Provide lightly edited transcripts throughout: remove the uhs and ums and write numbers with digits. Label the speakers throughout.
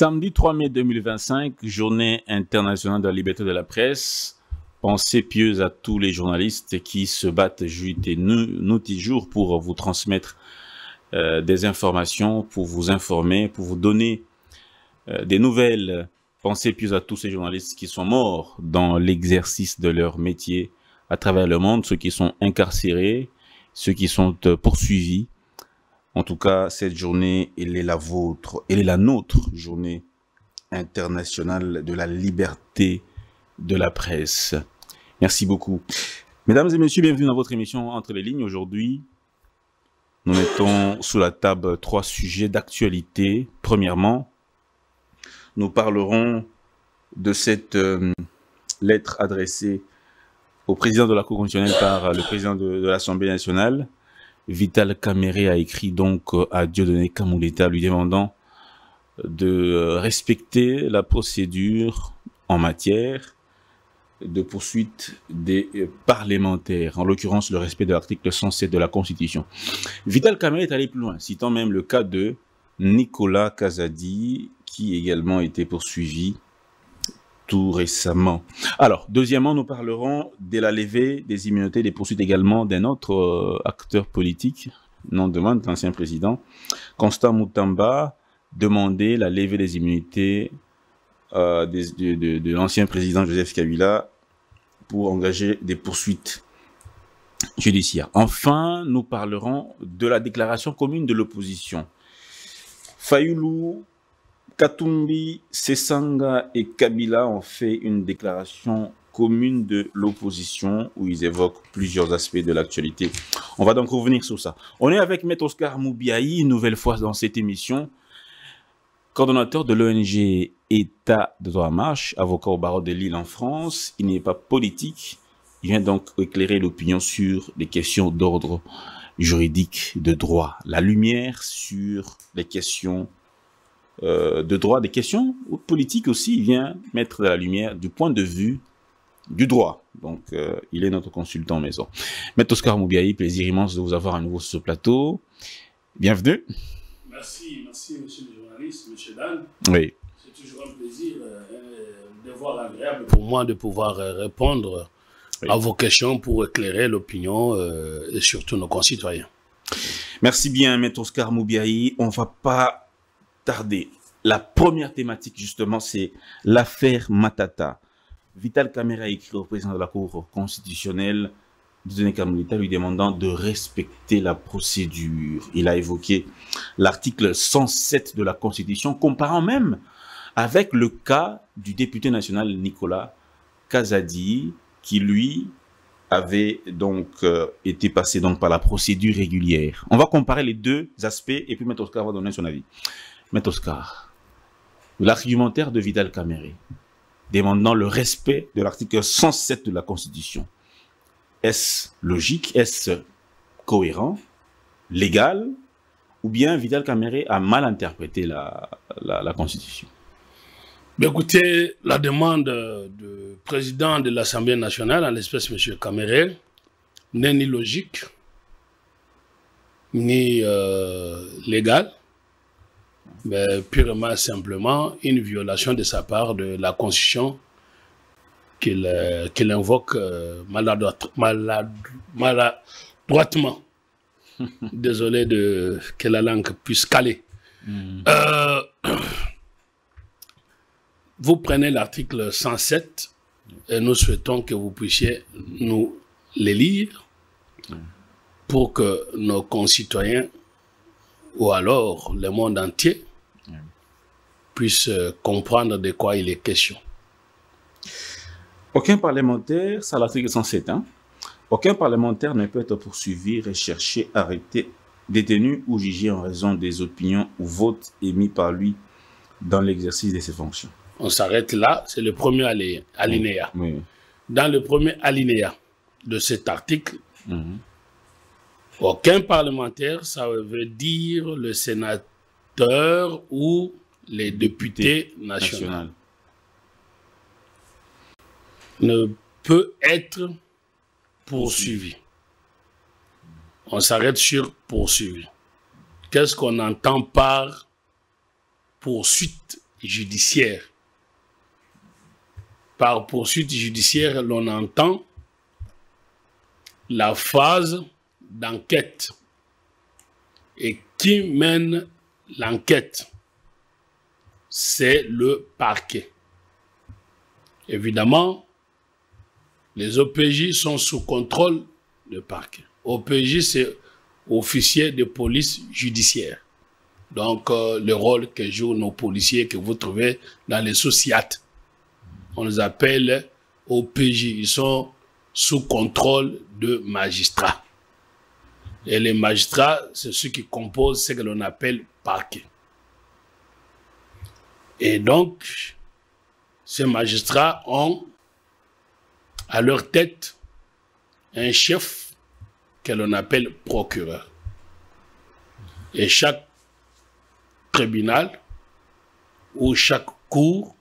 Speaker 1: Samedi 3 mai 2025, journée internationale de la liberté de la presse. Pensée pieuse à tous les journalistes qui se battent nuit et jour pour vous transmettre des informations, pour vous informer, pour vous donner des nouvelles. Pensée pieuse à tous ces journalistes qui sont morts dans l'exercice de leur métier à travers le monde, ceux qui sont incarcérés, ceux qui sont poursuivis. En tout cas, cette journée, elle est la vôtre, elle est la nôtre, journée internationale de la liberté de la presse. Merci beaucoup. Mesdames et messieurs, bienvenue dans votre émission Entre les lignes. Aujourd'hui, nous mettons sous la table 3 sujets d'actualité. Premièrement, nous parlerons de cette lettre adressée au président de la Cour constitutionnelle par le président de l'Assemblée nationale. Vital Kamerhe a écrit donc à Dieudonné Kamhouleta lui demandant de respecter la procédure en matière de poursuite des parlementaires, en l'occurrence le respect de l'article 107 de la Constitution. Vital Kamerhe est allé plus loin, citant même le cas de Nicolas Kazadi, qui également a été poursuivi tout récemment. Alors, deuxièmement, nous parlerons de la levée des immunités, des poursuites également d'un autre acteur politique, nom de l'ancien président, Constant Moutamba, demandait la levée des immunités de l'ancien président Joseph Kabila pour engager des poursuites judiciaires. Enfin, nous parlerons de la déclaration commune de l'opposition. Fayulu, Katumbi, Sesanga et Kabila ont fait une déclaration commune de l'opposition où ils évoquent plusieurs aspects de l'actualité. On va donc revenir sur ça. On est avec Maître Oscar Moubiaï, une nouvelle fois dans cette émission, coordonnateur de l'ONG État de droit en marche, avocat au barreau de Lille en France. Il n'est pas politique, il vient donc éclairer l'opinion sur les questions d'ordre juridique, de droit. La lumière sur les questions de droit, des questions politiques aussi, il vient mettre la lumière du point de vue du droit. Donc, il est notre consultant maison. Maître Oscar Moubiaï, plaisir immense de vous avoir à nouveau sur ce plateau. Bienvenue.
Speaker 2: Merci, monsieur le journaliste, monsieur Dan.
Speaker 1: Oui.
Speaker 2: C'est toujours un plaisir, un devoir agréable pour moi de pouvoir répondre à vos questions pour éclairer l'opinion et surtout nos concitoyens.
Speaker 1: Merci bien, Maître Oscar Moubiaï. On ne va pas tarder. La première thématique, justement, c'est l'affaire Matata. Vital Kamerhe a écrit au président de la Cour constitutionnelle, Dieudonné Kamhouleta, lui demandant de respecter la procédure. Il a évoqué l'article 107 de la Constitution, comparant même avec le cas du député national Nicolas Kazadi, qui lui avait donc été passé donc par la procédure régulière. On va comparer les deux aspects et puis Maître Oscar va donner son avis. Maître Oscar, l'argumentaire de Vital Kamerhe demandant le respect de l'article 107 de la Constitution, est-ce logique, est-ce cohérent, légal, ou bien Vital Kamerhe a mal interprété la Constitution?
Speaker 2: Écoutez, la demande du président de l'Assemblée nationale, en l'espèce M. Kamerhe, n'est ni logique, ni légale, mais purement simplement une violation de sa part de la Constitution qu'il invoque maladroitement. Désolé que la langue puisse caler. Vous prenez l'article 107 et nous souhaitons que vous puissiez nous les lire pour que nos concitoyens ou alors le monde entier puisse comprendre de quoi il est question.
Speaker 1: Aucun parlementaire, c'est l'article 107, hein? Aucun parlementaire ne peut être poursuivi, recherché, arrêté, détenu ou jugé en raison des opinions ou votes émis par lui dans l'exercice de ses fonctions.
Speaker 2: On s'arrête là, c'est le premier alinéa.
Speaker 1: Oui.
Speaker 2: Dans le premier alinéa de cet article, aucun parlementaire, ça veut dire le sénateur ou les députés nationaux, ne peut être poursuivi. On s'arrête sur poursuivi. Qu'est-ce qu'on entend par poursuite judiciaire. Par poursuite judiciaire, l'on entend la phase d'enquête. Et qui mène l'enquête? C'est le parquet. Évidemment, les OPJ sont sous contrôle du parquet. OPJ, c'est officier de police judiciaire. Donc, le rôle que jouent nos policiers que vous trouvez dans les SOCIAT. On les appelle OPJ. Ils sont sous contrôle de magistrats. Et les magistrats, c'est ceux qui composent ce que l'on appelle parquet. Et donc, ces magistrats ont à leur tête un chef que l'on appelle procureur. Et chaque tribunal ou chaque cour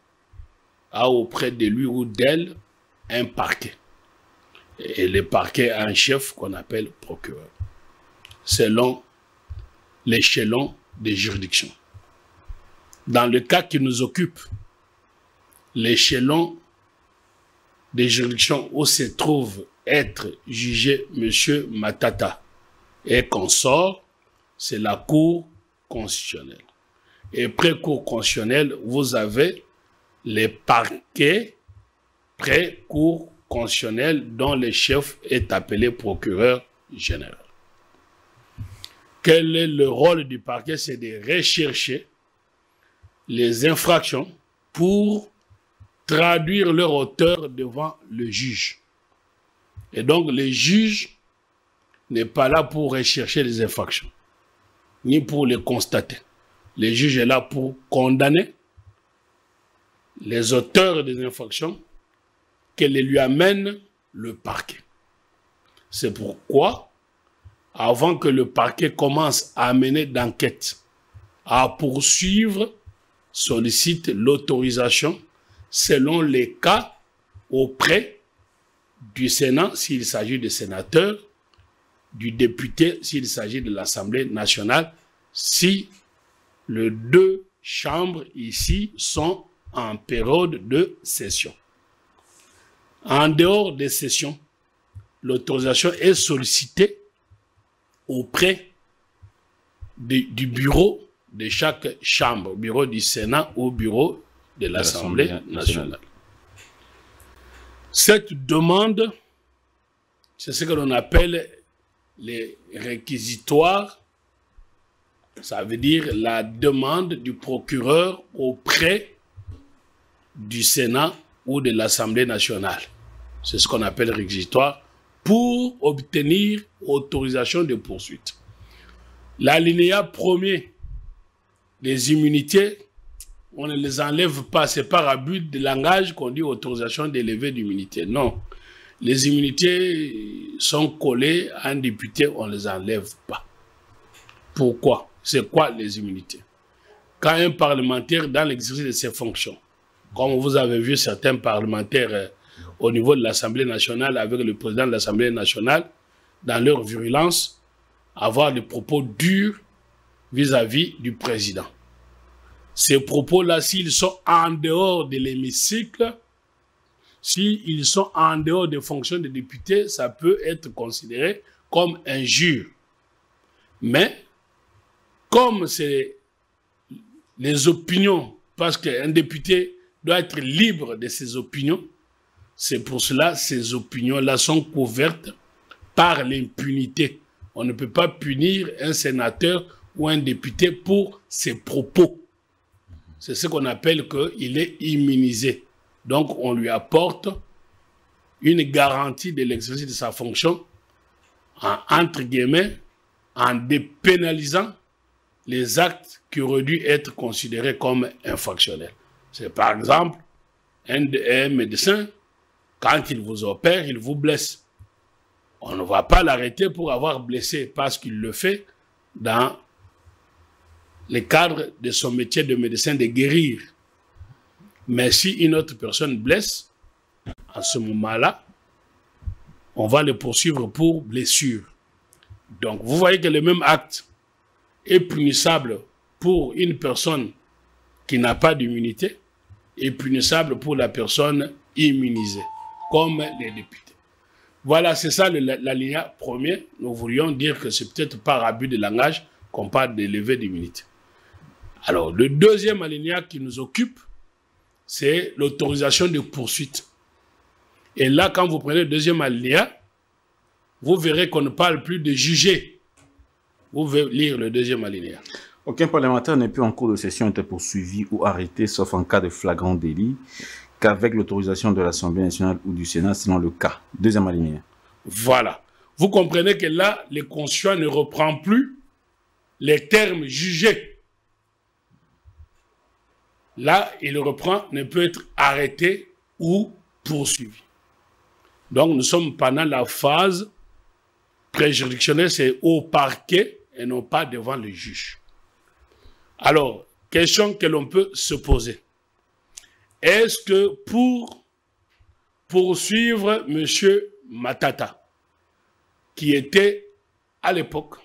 Speaker 2: a auprès de lui ou d'elle un parquet. Et le parquet a un chef qu'on appelle procureur, selon l'échelon des juridictions. Dans le cas qui nous occupe, l'échelon des juridictions où se trouve être jugé M. Matata et consort, c'est la Cour constitutionnelle. Et pré-Cour constitutionnelle, vous avez les parquets pré-Cour constitutionnelle dont le chef est appelé procureur général. Quel est le rôle du parquet? C'est de rechercher les infractions pour traduire leur auteur devant le juge. Et donc, le juge n'est pas là pour rechercher les infractions, ni pour les constater. Le juge est là pour condamner les auteurs des infractions que lui amène le parquet. C'est pourquoi, avant que le parquet commence à mener d'enquête, à poursuivre, sollicite l'autorisation selon les cas auprès du Sénat s'il s'agit de sénateurs, du député s'il s'agit de l'Assemblée nationale, si les deux chambres ici sont en période de session. En dehors des sessions, l'autorisation est sollicitée auprès du bureau de chaque chambre, bureau du Sénat ou bureau de l'Assemblée nationale. Cette demande, c'est ce que l'on appelle les réquisitoires. Ça veut dire la demande du procureur auprès du Sénat ou de l'Assemblée nationale. C'est ce qu'on appelle réquisitoire pour obtenir autorisation de poursuite. L'alinéa premier des immunités, on ne les enlève pas. C'est par abus de langage qu'on dit autorisation d'élever d'immunité. Non. Les immunités sont collées à un député, on ne les enlève pas. Pourquoi? C'est quoi les immunités? Quand un parlementaire, dans l'exercice de ses fonctions, comme vous avez vu certains parlementaires au niveau de l'Assemblée nationale, avec le président de l'Assemblée nationale, dans leur virulence, avoir des propos durs vis-à-vis du président. Ces propos-là, s'ils sont en dehors de l'hémicycle, s'ils sont en dehors des fonctions de député, ça peut être considéré comme injure. Mais, comme c'est les opinions, parce qu'un député doit être libre de ses opinions, c'est pour cela que ces opinions-là sont couvertes par l'impunité. On ne peut pas punir un sénateur ou un député pour ses propos. C'est ce qu'on appelle qu'il est immunisé. Donc, on lui apporte une garantie de l'exercice de sa fonction, entre guillemets, en dépénalisant les actes qui auraient dû être considérés comme infractionnels. C'est par exemple un médecin, quand il vous opère, il vous blesse. On ne va pas l'arrêter pour avoir blessé parce qu'il le fait dans le cadre de son métier de médecin de guérir. Mais si une autre personne blesse, à ce moment-là, on va le poursuivre pour blessure. Donc, vous voyez que le même acte est punissable pour une personne qui n'a pas d'immunité est punissable pour la personne immunisée, comme les députés. Voilà, c'est ça l'alinéa premier. Nous voulions dire que c'est peut-être par abus de langage qu'on parle de levée d'immunité. Alors, le deuxième alinéa qui nous occupe, c'est l'autorisation de poursuite. Et là, quand vous prenez le deuxième alinéa, vous verrez qu'on ne parle plus de juger. Vous pouvez lire le deuxième alinéa.
Speaker 1: Aucun parlementaire n'est plus en cours de session être poursuivi ou arrêté, sauf en cas de flagrant délit, qu'avec l'autorisation de l'Assemblée nationale ou du Sénat, selon le cas. Deuxième alinéa.
Speaker 2: Voilà. Vous comprenez que là, le constituant ne reprend plus les termes jugés. Là, il reprend, ne peut être arrêté ou poursuivi. Donc, nous sommes pendant la phase préjuridictionnelle, c'est au parquet et non pas devant le juge. Alors, question que l'on peut se poser. Est-ce que pour poursuivre M. Matata, qui était à l'époque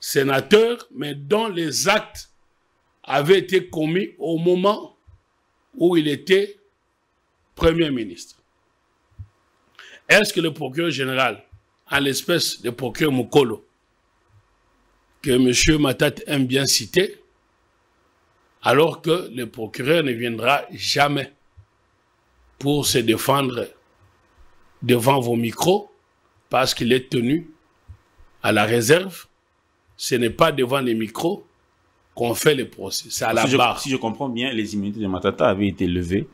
Speaker 2: sénateur, mais dont les actes avaient été commis au moment où il était Premier ministre, est-ce que le procureur général, en l'espèce de procureur Mukolo, que M. Matata aime bien citer, alors que le procureur ne viendra jamais pour se défendre devant vos micros, parce qu'il est tenu à la réserve, ce n'est pas devant les micros qu'on fait le procès, c'est à la barre.
Speaker 1: Si je comprends bien, les immunités de Matata avaient été levées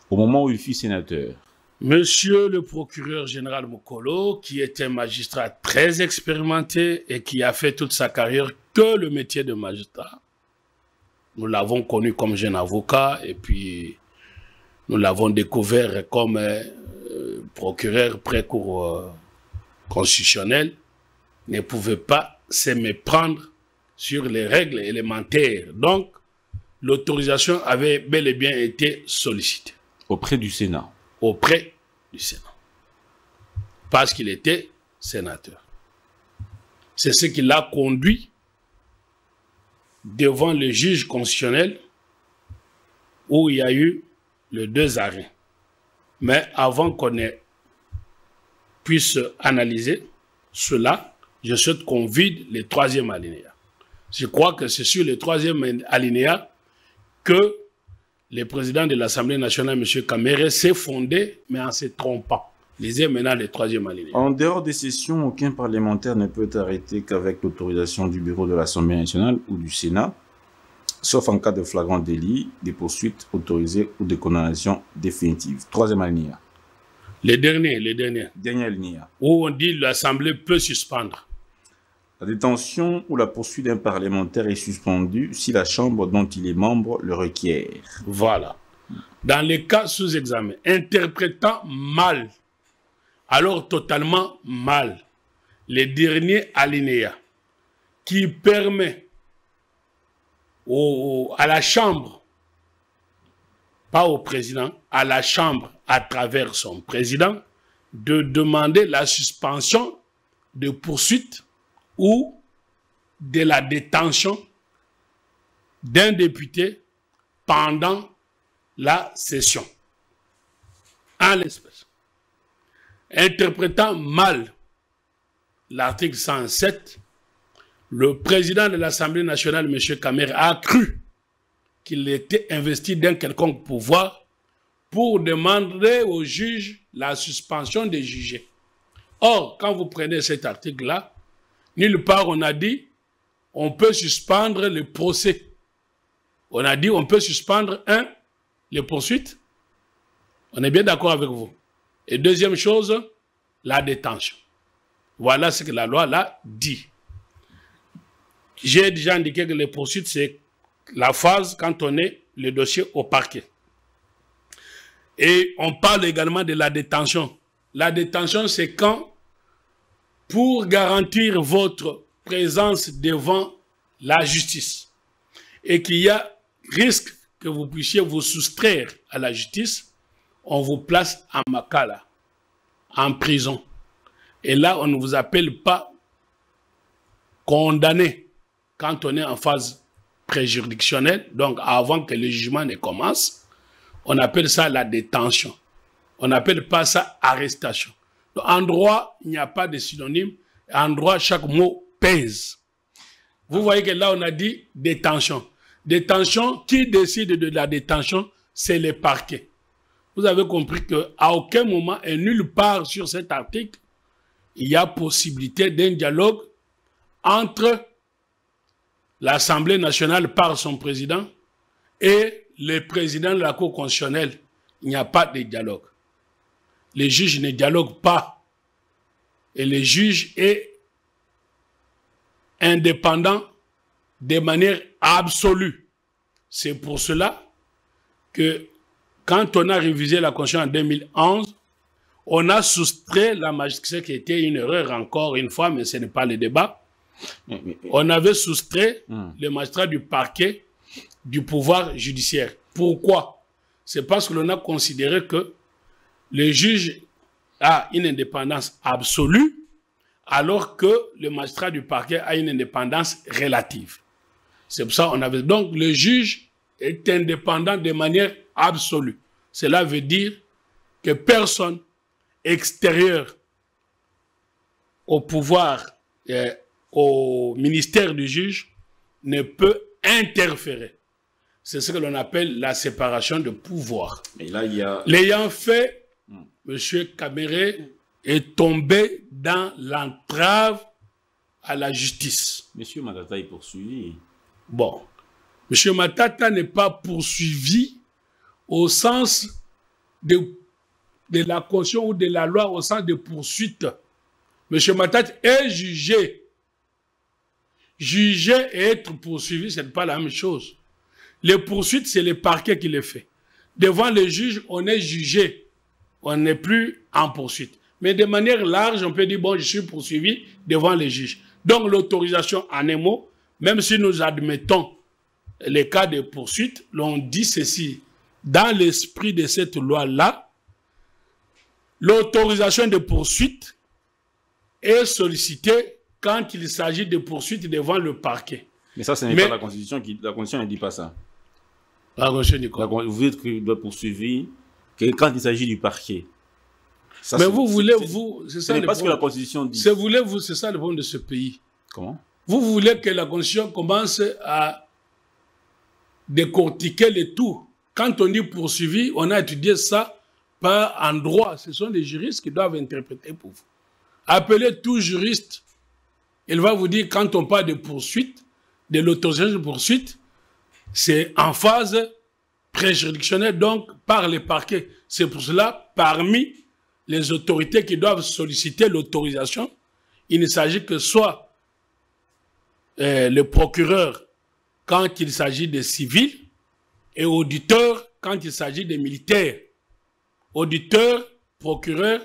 Speaker 1: au moment où il fut sénateur.
Speaker 2: Monsieur le procureur général Mukolo, qui est un magistrat très expérimenté et qui a fait toute sa carrière que le métier de magistrat, nous l'avons connu comme jeune avocat et puis nous l'avons découvert comme procureur pré-cour constitutionnel, ne pouvait pas se méprendre sur les règles élémentaires. Donc, l'autorisation avait bel et bien été sollicitée.
Speaker 1: Auprès du Sénat.
Speaker 2: Auprès du Sénat. Parce qu'il était sénateur. C'est ce qui l'a conduit devant le juge constitutionnel où il y a eu les 2 arrêts. Mais avant qu'on puisse analyser cela, je souhaite qu'on vide le 3e alinéa. Je crois que c'est sur le 3e alinéa que le président de l'Assemblée nationale, M. Kamere, s'est fondé, mais en se trompant. Lisez maintenant le 3e alinéa.
Speaker 1: En dehors des sessions, aucun parlementaire ne peut être arrêté qu'avec l'autorisation du bureau de l'Assemblée nationale ou du Sénat, sauf en cas de flagrant délit, des poursuites autorisées ou de condamnation définitive. 3e alinéa.
Speaker 2: Le dernier.
Speaker 1: Dernier alinéa.
Speaker 2: Où on dit l'Assemblée peut suspendre.
Speaker 1: La détention ou la poursuite d'un parlementaire est suspendue si la Chambre dont il est membre le requiert.
Speaker 2: Voilà. Dans les cas sous examen, interprétant mal, alors totalement mal, les derniers alinéas qui permet à la Chambre, pas au président, à la Chambre à travers son président, de demander la suspension de poursuite ou de la détention d'un député pendant la session. En l'espèce. Interprétant mal l'article 107, le président de l'Assemblée nationale, M. Kamere, a cru qu'il était investi d'un quelconque pouvoir pour demander au juge la suspension des jugés. Or, quand vous prenez cet article-là, nulle part on a dit on peut suspendre le procès. On a dit on peut suspendre les poursuites. On est bien d'accord avec vous. Et deuxième chose, la détention. Voilà ce que la loi l'a dit. J'ai déjà indiqué que les poursuites, c'est la phase quand on est le dossier au parquet. Et on parle également de la détention. La détention, c'est quand, pour garantir votre présence devant la justice et qu'il y a risque que vous puissiez vous soustraire à la justice, on vous place en Makala, en prison. Et là, on ne vous appelle pas condamné quand on est en phase préjuridictionnelle, donc avant que le jugement ne commence, on appelle ça la détention. On n'appelle pas ça arrestation. Donc, en droit, il n'y a pas de synonyme. En droit, chaque mot pèse. Vous voyez que là, on a dit détention. Détention, qui décide de la détention? C'est le parquet. Vous avez compris qu'à aucun moment et nulle part sur cet article, il y a possibilité d'un dialogue entre l'Assemblée nationale par son président et le président de la Cour constitutionnelle. Il n'y a pas de dialogue. Les juges ne dialoguent pas. Et le juge est indépendant de manière absolue. C'est pour cela que quand on a révisé la Constitution en 2011, on a soustrait la magistrature, qui était une erreur encore une fois, mais ce n'est pas le débat. On avait soustrait le magistrat du parquet du pouvoir judiciaire. Pourquoi? C'est parce que l'on a considéré que le juge a une indépendance absolue, alors que le magistrat du parquet a une indépendance relative. C'est pour ça qu'on avait... Donc, le juge est indépendant de manière absolue. Cela veut dire que personne extérieur au pouvoir, au ministère du juge, ne peut interférer. C'est ce que l'on appelle la séparation de pouvoir.
Speaker 1: Et là, il y a...
Speaker 2: L'ayant fait, M. Caméré est tombé dans l'entrave à la justice.
Speaker 1: M. Matata est poursuivi.
Speaker 2: Bon, M. Matata n'est pas poursuivi au sens de la Constitution ou de la loi, au sens de poursuite. M. Matata est jugé. Juger et être poursuivi, ce n'est pas la même chose. Les poursuites, c'est le parquet qui les fait. Devant le juge, on est jugé. On n'est plus en poursuite. Mais de manière large, on peut dire, bon, je suis poursuivi devant les juges. Donc, l'autorisation, en un mot, même si nous admettons les cas de poursuite, l'on dit ceci. Dans l'esprit de cette loi-là, l'autorisation de poursuite est sollicitée quand il s'agit de poursuite devant le parquet.
Speaker 1: Mais ça, ce n'est pas la Constitution qui... La Constitution ne dit pas ça.
Speaker 2: La Constitution dit quoi?
Speaker 1: Vous dites qu'il doit poursuivre quand il s'agit du parquet. Ça,
Speaker 2: mais vous voulez, vous... C'est ça
Speaker 1: ce n'est pas ce que la Constitution dit.
Speaker 2: C'est voulez-vous, c'est ça le problème de ce pays.
Speaker 1: Comment?
Speaker 2: Vous voulez que la Constitution commence à décortiquer le tout. Quand on dit poursuivi, on a étudié ça pas en droit. Ce sont les juristes qui doivent interpréter pour vous. Appelez tout juriste. Il va vous dire, quand on parle de poursuite, de l'autorisation de poursuite, c'est en phase préjuridictionnelle, donc par les parquets. C'est pour cela, parmi les autorités qui doivent solliciter l'autorisation, il ne s'agit que soit le procureur quand il s'agit des civils et auditeur quand il s'agit des militaires. Auditeur, procureur,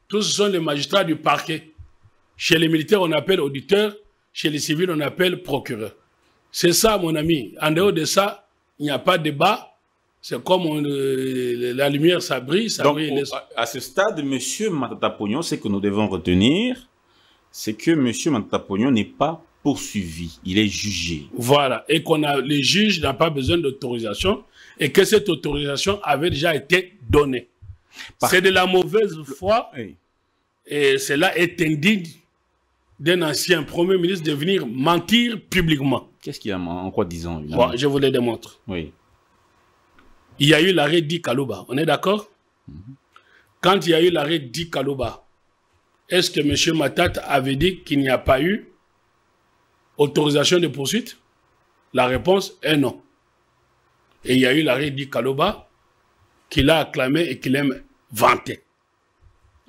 Speaker 2: tous ce sont les magistrats du parquet. Chez les militaires, on appelle auditeur, chez les civils, on appelle procureur. C'est ça, mon ami. En dehors de ça, il n'y a pas de débat. C'est comme la lumière, ça brille, ça brille.
Speaker 1: Donc, à ce stade, M. Matata Ponyo, ce que nous devons retenir, c'est que M. Matata Ponyo n'est pas poursuivi, il est jugé.
Speaker 2: Voilà, et les juges n'ont pas besoin d'autorisation, et que cette autorisation avait déjà été donnée. C'est de la mauvaise foi, oui. Et cela est indigne d'un ancien Premier ministre de venir mentir publiquement.
Speaker 1: Qu'est-ce qu'il a en quoi disant?
Speaker 2: Bon, je vous le démontre.
Speaker 1: Oui.
Speaker 2: Il y a eu l'arrêt dit Kalouba, on est d'accord? Quand il y a eu l'arrêt dit Kalouba, est-ce que M. Matata avait dit qu'il n'y a pas eu autorisation de poursuite? La réponse est non. Et il y a eu l'arrêt dit Kalouba qu'il a acclamé et qu'il aime vanter.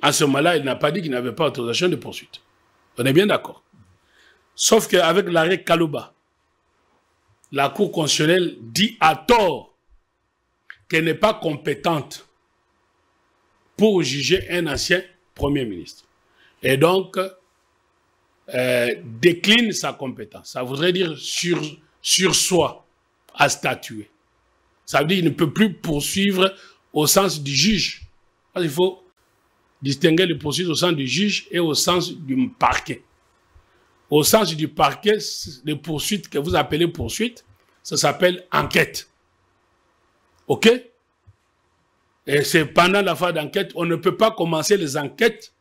Speaker 2: À ce moment-là, il n'a pas dit qu'il n'avait pas autorisation de poursuite. On est bien d'accord. Sauf qu'avec l'arrêt Kalouba, la Cour constitutionnelle dit à tort qu'elle n'est pas compétente pour juger un ancien Premier ministre. Et donc, décline sa compétence. Ça voudrait dire sur soi à statuer. Ça veut dire qu'il ne peut plus poursuivre au sens du juge. Parce qu'il faut distinguer les poursuites au sens du juge et au sens du parquet. Au sens du parquet, les poursuites que vous appelez poursuites, ça s'appelle enquête. OK? Et c'est pendant la phase d'enquête, on ne peut pas commencer les enquêtes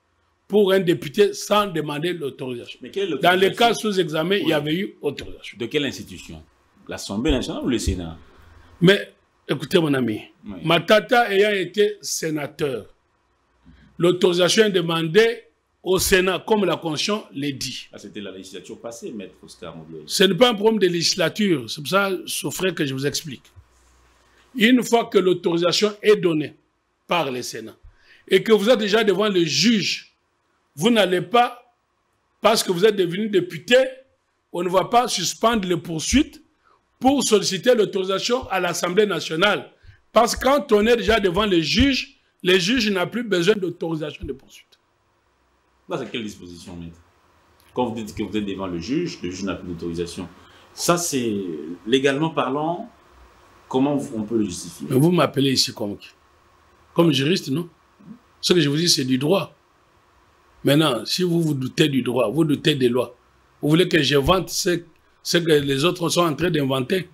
Speaker 2: pour un député sans demander l'autorisation. Dans les cas sous examen, il y avait eu autorisation.
Speaker 1: De quelle institution? L'Assemblée nationale ou le Sénat?
Speaker 2: Mais, écoutez mon ami, Matata ayant été sénateur, l'autorisation est demandée au Sénat, comme la Constitution l'a dit.
Speaker 1: Ah, c'était la législature passée, Maître Oscar Modiaye.
Speaker 2: Ce n'est pas un problème de législature, c'est pour ça, Soufré, que je vous explique. Une fois que l'autorisation est donnée par le Sénat et que vous êtes déjà devant le juge, vous n'allez pas, parce que vous êtes devenu député, on ne va pas suspendre les poursuites pour solliciter l'autorisation à l'Assemblée nationale. Parce que quand on est déjà devant le juge n'a plus besoin d'autorisation de poursuite.
Speaker 1: Dans quelle disposition, maître? Quand vous dites que vous êtes devant le juge n'a plus d'autorisation. Ça, c'est, légalement parlant, comment on peut le justifier?
Speaker 2: Mais vous m'appelez ici comme juriste, non? Ce que je vous dis, c'est du droit. Maintenant, si vous vous doutez du droit, vous doutez des lois, vous voulez que j'invente ce que les autres sont en train d'inventer.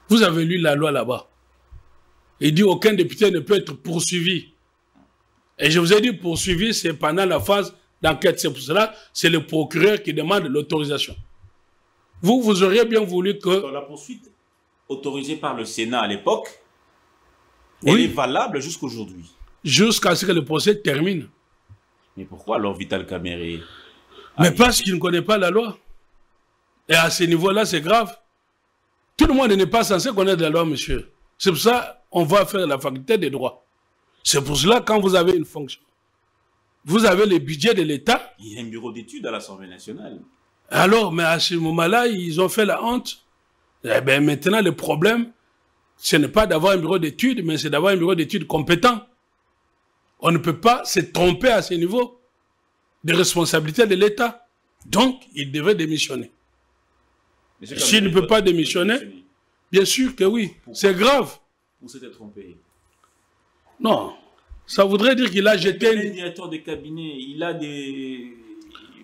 Speaker 2: Vous avez lu la loi là-bas. Il dit aucun député ne peut être poursuivi. Et je vous ai dit poursuivi, c'est pendant la phase d'enquête. C'est pour cela, c'est le procureur qui demande l'autorisation. Vous auriez bien voulu que...
Speaker 1: Dans la poursuite autorisée par le Sénat à l'époque, elle est valable jusqu'aujourd'hui.
Speaker 2: Jusqu'à ce que le procès termine.
Speaker 1: Mais pourquoi alors Vital Kamerhe?
Speaker 2: Mais parce qu'il ne connaît pas la loi. Et à ce niveau-là, c'est grave. Tout le monde n'est pas censé connaître la loi, monsieur. C'est pour ça qu'on va faire la faculté des droits. C'est pour cela, quand vous avez une fonction, vous avez le budget de l'État.
Speaker 1: Il y a un bureau d'études à l'Assemblée nationale.
Speaker 2: Alors, mais à ce moment-là, ils ont fait la honte. Eh bien, maintenant, le problème, ce n'est pas d'avoir un bureau d'études, mais c'est d'avoir un bureau d'études compétent. On ne peut pas se tromper à ce niveau de responsabilité de l'État. Donc, il devait démissionner. S'il ne peut pas démissionner, bien sûr que oui. C'est grave.
Speaker 1: Pour s'être trompé.
Speaker 2: Non. Ça voudrait dire qu'il a jeté...
Speaker 1: Il est directeur de cabinet. Il a des...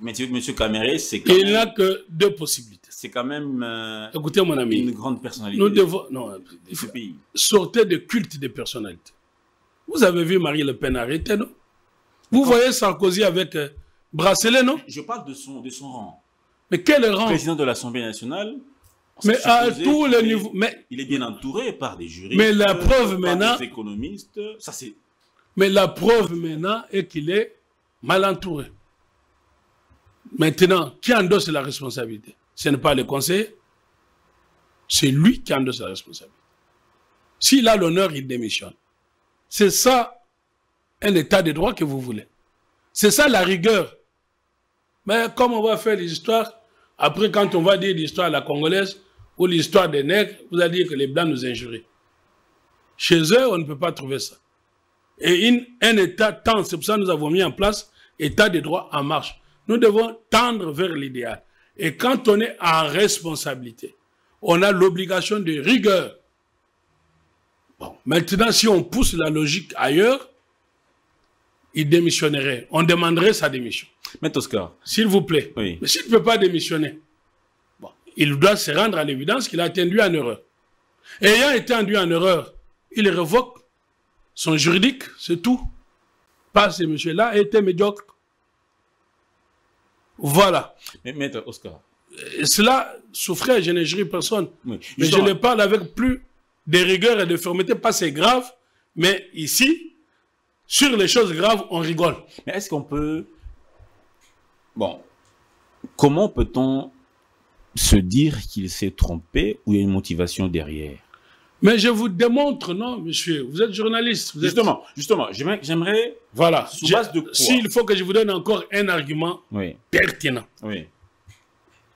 Speaker 1: Monsieur Kamerhe, c'est quand même...
Speaker 2: Il n'a que deux possibilités.
Speaker 1: C'est quand même...
Speaker 2: Écoutez, mon ami.
Speaker 1: Une grande personnalité.
Speaker 2: Nous devons... Non,
Speaker 1: de ce pays.
Speaker 2: Sortez de culte de personnalité. Vous avez vu Marie Le Pen arrêter, non? Vous voyez Sarkozy avec bracelet, non?
Speaker 1: Je parle de son rang.
Speaker 2: Mais quel rang?
Speaker 1: Président de l'Assemblée nationale.
Speaker 2: Mais à tous les niveaux. Mais
Speaker 1: il est bien entouré par des juristes.
Speaker 2: Mais la preuve maintenant.
Speaker 1: Des économistes. Ça, c'est...
Speaker 2: Mais la preuve maintenant est qu'il est mal entouré. Maintenant, qui endosse la responsabilité? Ce n'est pas le conseiller. C'est lui qui endosse la responsabilité. S'il a l'honneur, il démissionne. C'est ça un état de droit que vous voulez. C'est ça la rigueur. Mais comme on va faire l'histoire, après quand on va dire l'histoire à la congolaise ou l'histoire des nègres, vous allez dire que les blancs nous injurient. Chez eux, on ne peut pas trouver ça. Et un état tend, c'est pour ça que nous avons mis en place état de droit en marche. Nous devons tendre vers l'idéal. Et quand on est en responsabilité, on a l'obligation de rigueur. Bon, maintenant, si on pousse la logique ailleurs, il démissionnerait. On demanderait sa démission.
Speaker 1: Mais Oscar.
Speaker 2: S'il vous plaît.
Speaker 1: Oui.
Speaker 2: Mais s'il ne peut pas démissionner, bon, il doit se rendre à l'évidence qu'il a été induit en erreur. Et ayant été induit en erreur, il révoque son juridique, c'est tout. Pas ce monsieur-là était médiocre. Voilà.
Speaker 1: Mais Maître Oscar.
Speaker 2: Et cela souffrait, je n'ai juré personne.
Speaker 1: Oui.
Speaker 2: Mais je le parle avec plus de rigueur et de fermeté, pas c'est grave, mais ici, sur les choses graves, on rigole.
Speaker 1: Mais est-ce qu'on peut... Bon, comment peut-on se dire qu'il s'est trompé ou il y a une motivation derrière?
Speaker 2: Mais je vous démontre, non, monsieur, vous êtes journaliste. Vous
Speaker 1: Justement, j'aimerais...
Speaker 2: Voilà.
Speaker 1: Sous base de quoi?
Speaker 2: S'il faut que je vous donne encore un argument pertinent.
Speaker 1: Oui.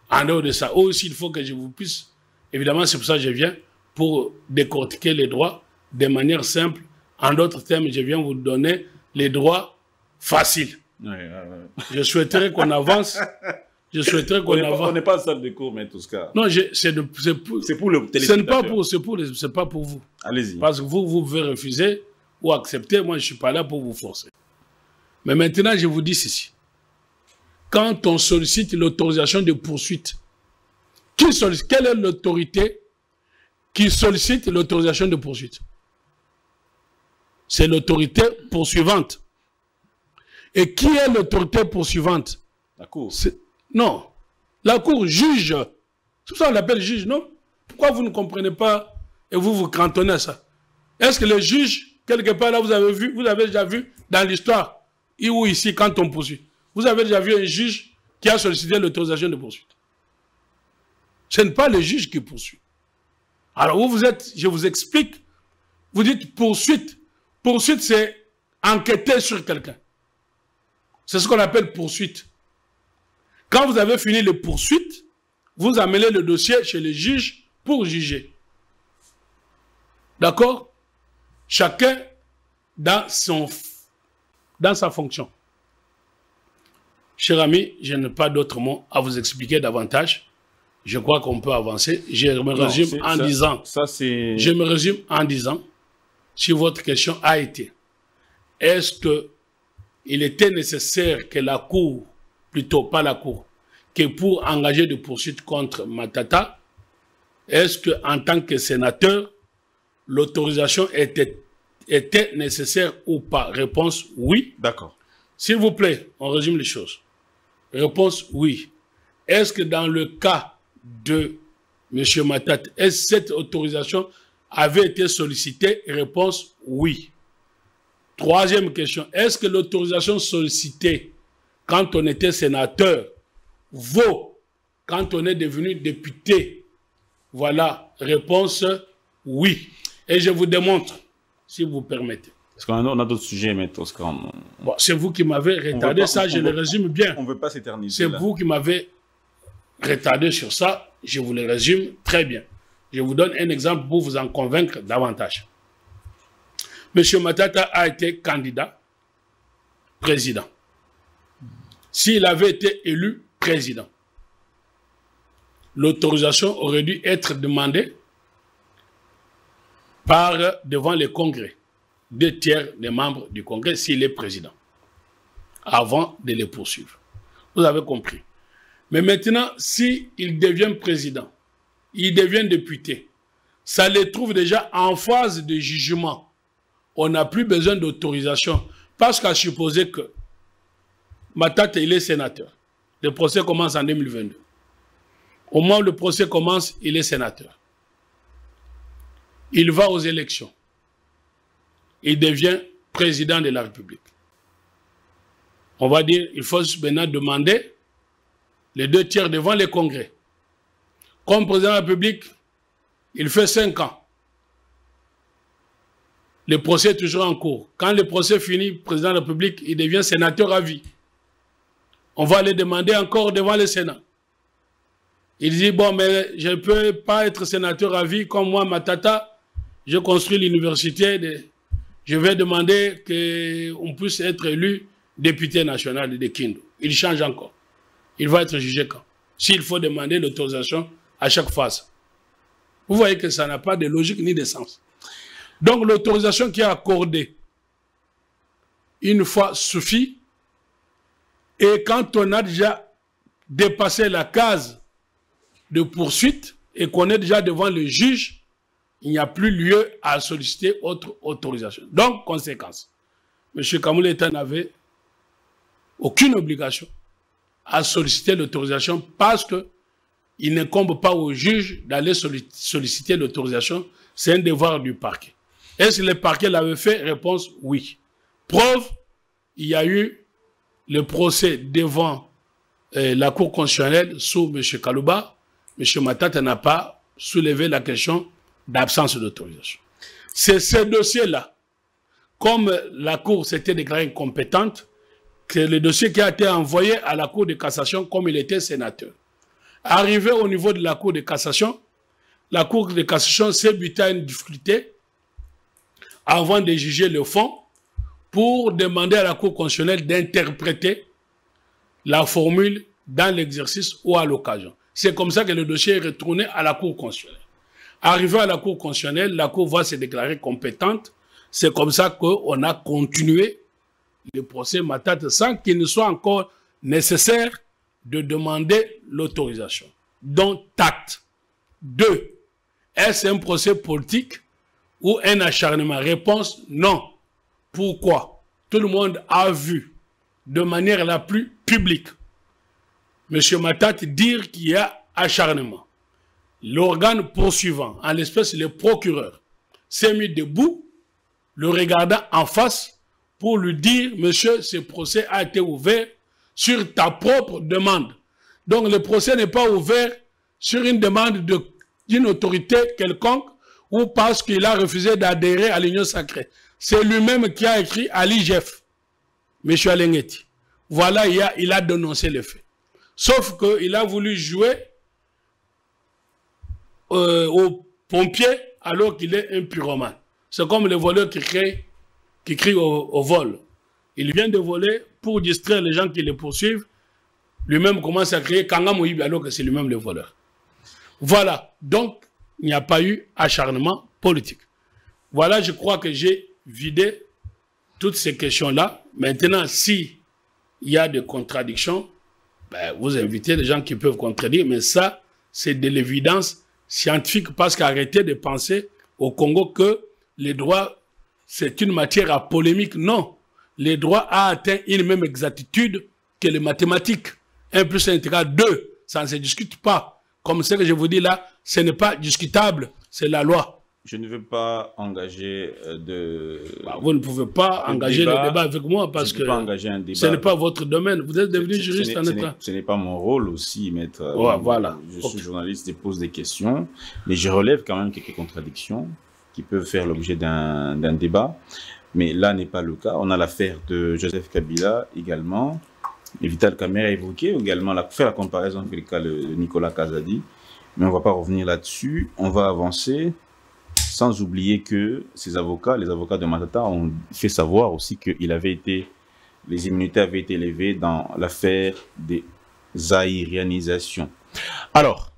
Speaker 2: En dehors de ça, ou s'il faut que je vous puisse... Évidemment, c'est pour ça que je viens, pour décortiquer les droits de manière simple. En d'autres termes, je viens vous donner les droits faciles. Je souhaiterais qu'on avance. Je souhaiterais qu'on avance.
Speaker 1: On n'est pas en salle de cours, mais Oscar.
Speaker 2: Non, c'est pour le téléspectateur. C'est pas pour vous.
Speaker 1: Allez-y.
Speaker 2: Parce que vous pouvez refuser ou accepter. Moi, je ne suis pas là pour vous forcer. Mais maintenant, je vous dis ceci. Quand on sollicite l'autorisation de poursuite, quelle est l'autorité qui sollicite l'autorisation de poursuite. C'est l'autorité poursuivante. Et qui est l'autorité poursuivante?
Speaker 1: La Cour.
Speaker 2: Non. La Cour juge. C'est pour ça qu'on l'appelle juge, non? Pourquoi vous ne comprenez pas et vous vous cantonnez à ça? Est-ce que le juge, quelque part là, vous avez déjà vu dans l'histoire, ou ici, quand on poursuit, vous avez déjà vu un juge qui a sollicité l'autorisation de poursuite? Ce n'est pas le juge qui poursuit. Alors, où vous êtes, je vous explique, vous dites poursuite. Poursuite, c'est enquêter sur quelqu'un. C'est ce qu'on appelle poursuite. Quand vous avez fini les poursuites, vous amenez le dossier chez le juge pour juger. D'accord? Chacun dans sa fonction. Cher ami, je n'ai pas d'autres mots à vous expliquer davantage. Je crois qu'on peut avancer. Je me résume en disant, si votre question a été, est-ce qu'il était nécessaire que la Cour, plutôt pas la Cour, que pour engager des poursuites contre Matata, est-ce qu'en tant que sénateur, l'autorisation était nécessaire ou pas? Réponse oui.
Speaker 1: D'accord.
Speaker 2: S'il vous plaît, on résume les choses. Réponse oui. Est-ce que dans le cas de M. Matata, est-ce que cette autorisation avait été sollicitée? Réponse oui. Troisième question, est-ce que l'autorisation sollicitée quand on était sénateur vaut quand on est devenu député? Voilà, réponse oui. Et je vous démontre, si vous permettez.
Speaker 1: Parce qu'on a d'autres sujets, mais Oscar.
Speaker 2: Bon, c'est vous qui m'avez retardé, ça je le résume bien.
Speaker 1: On ne veut pas s'éterniser.
Speaker 2: C'est vous qui m'avez retardé sur ça, je vous le résume très bien. Je vous donne un exemple pour vous en convaincre davantage. M. Matata a été candidat président. S'il avait été élu président, l'autorisation aurait dû être demandée devant le Congrès, 2 tiers des membres du Congrès s'il est président, avant de les poursuivre. Vous avez compris. Mais maintenant, s'il devient président, il devient député, ça les trouve déjà en phase de jugement. On n'a plus besoin d'autorisation. Parce qu'à supposer que Matata, il est sénateur. Le procès commence en 2022. Au moment où le procès commence, il est sénateur. Il va aux élections. Il devient président de la République. On va dire, il faut maintenant demander les 2 tiers devant les congrès. Comme président de la République, il fait 5 ans. Le procès est toujours en cours. Quand le procès finit, le président de la République, il devient sénateur à vie. On va le demander encore devant le Sénat. Il dit, bon, mais je ne peux pas être sénateur à vie comme moi, Matata. Je construis l'université. Je vais demander qu'on puisse être élu député national de Kindu. Il change encore. Il va être jugé quand? S'il faut demander l'autorisation à chaque phase. Vous voyez que ça n'a pas de logique ni de sens. Donc l'autorisation qui est accordée une fois suffit. Et quand on a déjà dépassé la case de poursuite et qu'on est déjà devant le juge, il n'y a plus lieu à solliciter autre autorisation. Donc, conséquence, M. Kamouleta n'avait aucune obligation à solliciter l'autorisation parce qu'il n'incombe pas au juge d'aller solliciter l'autorisation. C'est un devoir du parquet. Est-ce que le parquet l'avait fait? Réponse oui. Preuve, il y a eu le procès devant la Cour constitutionnelle sous M. Kalouba. M. Matata n'a pas soulevé la question d'absence d'autorisation. C'est ce dossier-là, comme la Cour s'était déclarée incompétente, que le dossier qui a été envoyé à la Cour de cassation comme il était sénateur. Arrivé au niveau de la Cour de cassation, la Cour de cassation s'est butée à une difficulté avant de juger le fond pour demander à la Cour constitutionnelle d'interpréter la formule dans l'exercice ou à l'occasion. C'est comme ça que le dossier est retourné à la Cour constitutionnelle. Arrivé à la Cour constitutionnelle, la Cour va se déclarer compétente. C'est comme ça qu'on a continué le procès Matata sans qu'il ne soit encore nécessaire de demander l'autorisation. Donc, acte. 2. Est-ce un procès politique ou un acharnement? Réponse, non. Pourquoi? Tout le monde a vu de manière la plus publique M. Matata dire qu'il y a acharnement. L'organe poursuivant, en l'espèce le procureur, s'est mis debout, le regardant en face pour lui dire, monsieur, ce procès a été ouvert sur ta propre demande. Donc le procès n'est pas ouvert sur une demande d'une autorité quelconque ou parce qu'il a refusé d'adhérer à l'Union sacrée. C'est lui-même qui a écrit à l'IGF, M. Alengueti. Voilà, il a dénoncé le fait. Sauf qu'il a voulu jouer aux pompiers alors qu'il est un pyromane. C'est comme le voleur qui crie au vol. Il vient de voler pour distraire les gens qui le poursuivent. Lui-même commence à crier Kanga Moïbi alors que c'est lui-même le voleur. Voilà. Donc, il n'y a pas eu acharnement politique. Voilà, je crois que j'ai vidé toutes ces questions-là. Maintenant, s'il y a des contradictions, ben, vous invitez les gens qui peuvent contredire, mais ça, c'est de l'évidence scientifique parce qu'arrêtez de penser au Congo que les droits, c'est une matière à polémique. Non. Les droits a atteint une même exactitude que les mathématiques. 1 plus 1 égale 2. Ça ne se discute pas. Comme ce que je vous dis là, ce n'est pas discutable. C'est la loi.
Speaker 1: Je ne veux pas engager de...
Speaker 2: Vous ne pouvez pas engager le débat avec moi parce que ce n'est pas votre domaine. Vous êtes devenu juriste en État.
Speaker 1: Ce n'est pas mon rôle aussi, maître.
Speaker 2: Ouais, voilà.
Speaker 1: Je suis journaliste et pose des questions, mais je relève quand même quelques contradictions qui peuvent faire l'objet d'un débat. Mais là n'est pas le cas. On a l'affaire de Joseph Kabila également. Et Vital Kamerhe a évoqué également, fait la comparaison avec le cas de Nicolas Kazadi. Mais on ne va pas revenir là-dessus. On va avancer. Sans oublier que ces avocats, les avocats de Matata, ont fait savoir aussi que les immunités avaient été levées dans l'affaire des zaïrianisations. Alors,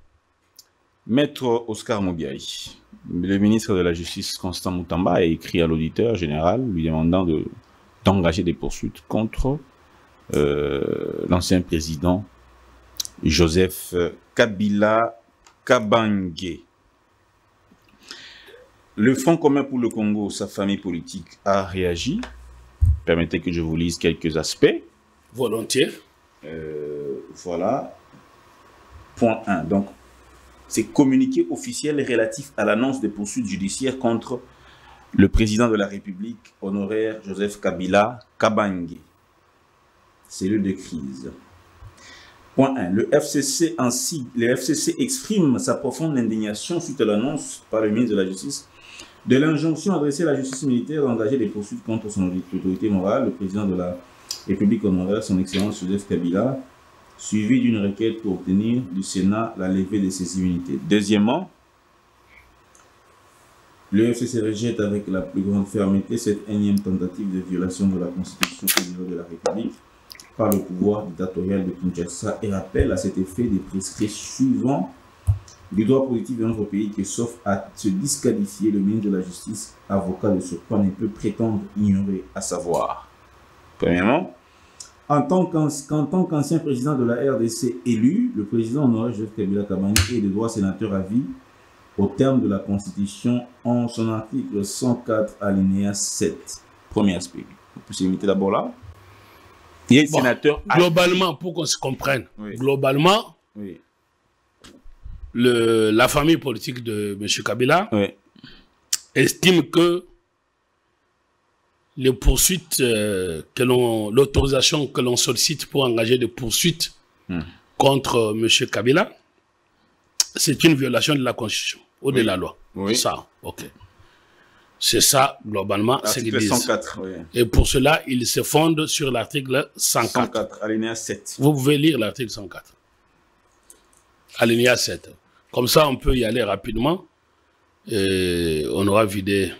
Speaker 1: Maître Oscar Mobiaï, le ministre de la Justice Constant Moutamba a écrit à l'auditeur général lui demandant d'engager des poursuites contre l'ancien président Joseph Kabila Kabange. Le Front commun pour le Congo, sa famille politique, a réagi. Permettez que je vous lise quelques aspects.
Speaker 2: Volontiers.
Speaker 1: Voilà. Point 1. Donc, c'est communiqué officiel relatif à l'annonce des poursuites judiciaires contre le président de la République honoraire Joseph Kabila Kabange. Cellule de crise. Point 1. Le FCC exprime sa profonde indignation suite à l'annonce par le ministre de la Justice de l'injonction adressée à la justice militaire d'engager des poursuites contre son autorité morale, le président de la République honoraire, son Excellence Joseph Kabila, suivi d'une requête pour obtenir du Sénat la levée de ses immunités. Deuxièmement, le FCC rejette avec la plus grande fermeté cette énième tentative de violation de la Constitution au niveau de la République par le pouvoir dictatorial de Kinshasa et rappelle à cet effet des prescrits suivants du droit positif de notre pays que, sauf à se disqualifier, le ministre de la Justice, avocat de ce point, ne peut prétendre ignorer, à savoir. Premièrement, en tant qu'ancien président de la RDC élu, le président honoraire Joseph Kabila Kabange est de droit sénateur à vie au terme de la Constitution en son article 104 alinéa 7. Premier aspect. On peut se limiter d'abord là. Il est sénateur à
Speaker 2: globalement, pour qu'on se comprenne,
Speaker 1: oui.
Speaker 2: Globalement,
Speaker 1: oui.
Speaker 2: La famille politique de M. Kabila
Speaker 1: Oui.
Speaker 2: estime que les poursuites, l'autorisation que l'on sollicite pour engager des poursuites contre M. Kabila, c'est une violation de la Constitution ou de la loi.
Speaker 1: Oui.
Speaker 2: Ça, ok. C'est ça, globalement, ce qu'ils disent.
Speaker 1: 104, oui.
Speaker 2: Et pour cela, ils se fondent sur l'article 104.
Speaker 1: 104, alinéa 7.
Speaker 2: Vous pouvez lire l'article 104. Alinéa 7. Comme ça, on peut y aller rapidement et on aura vidé.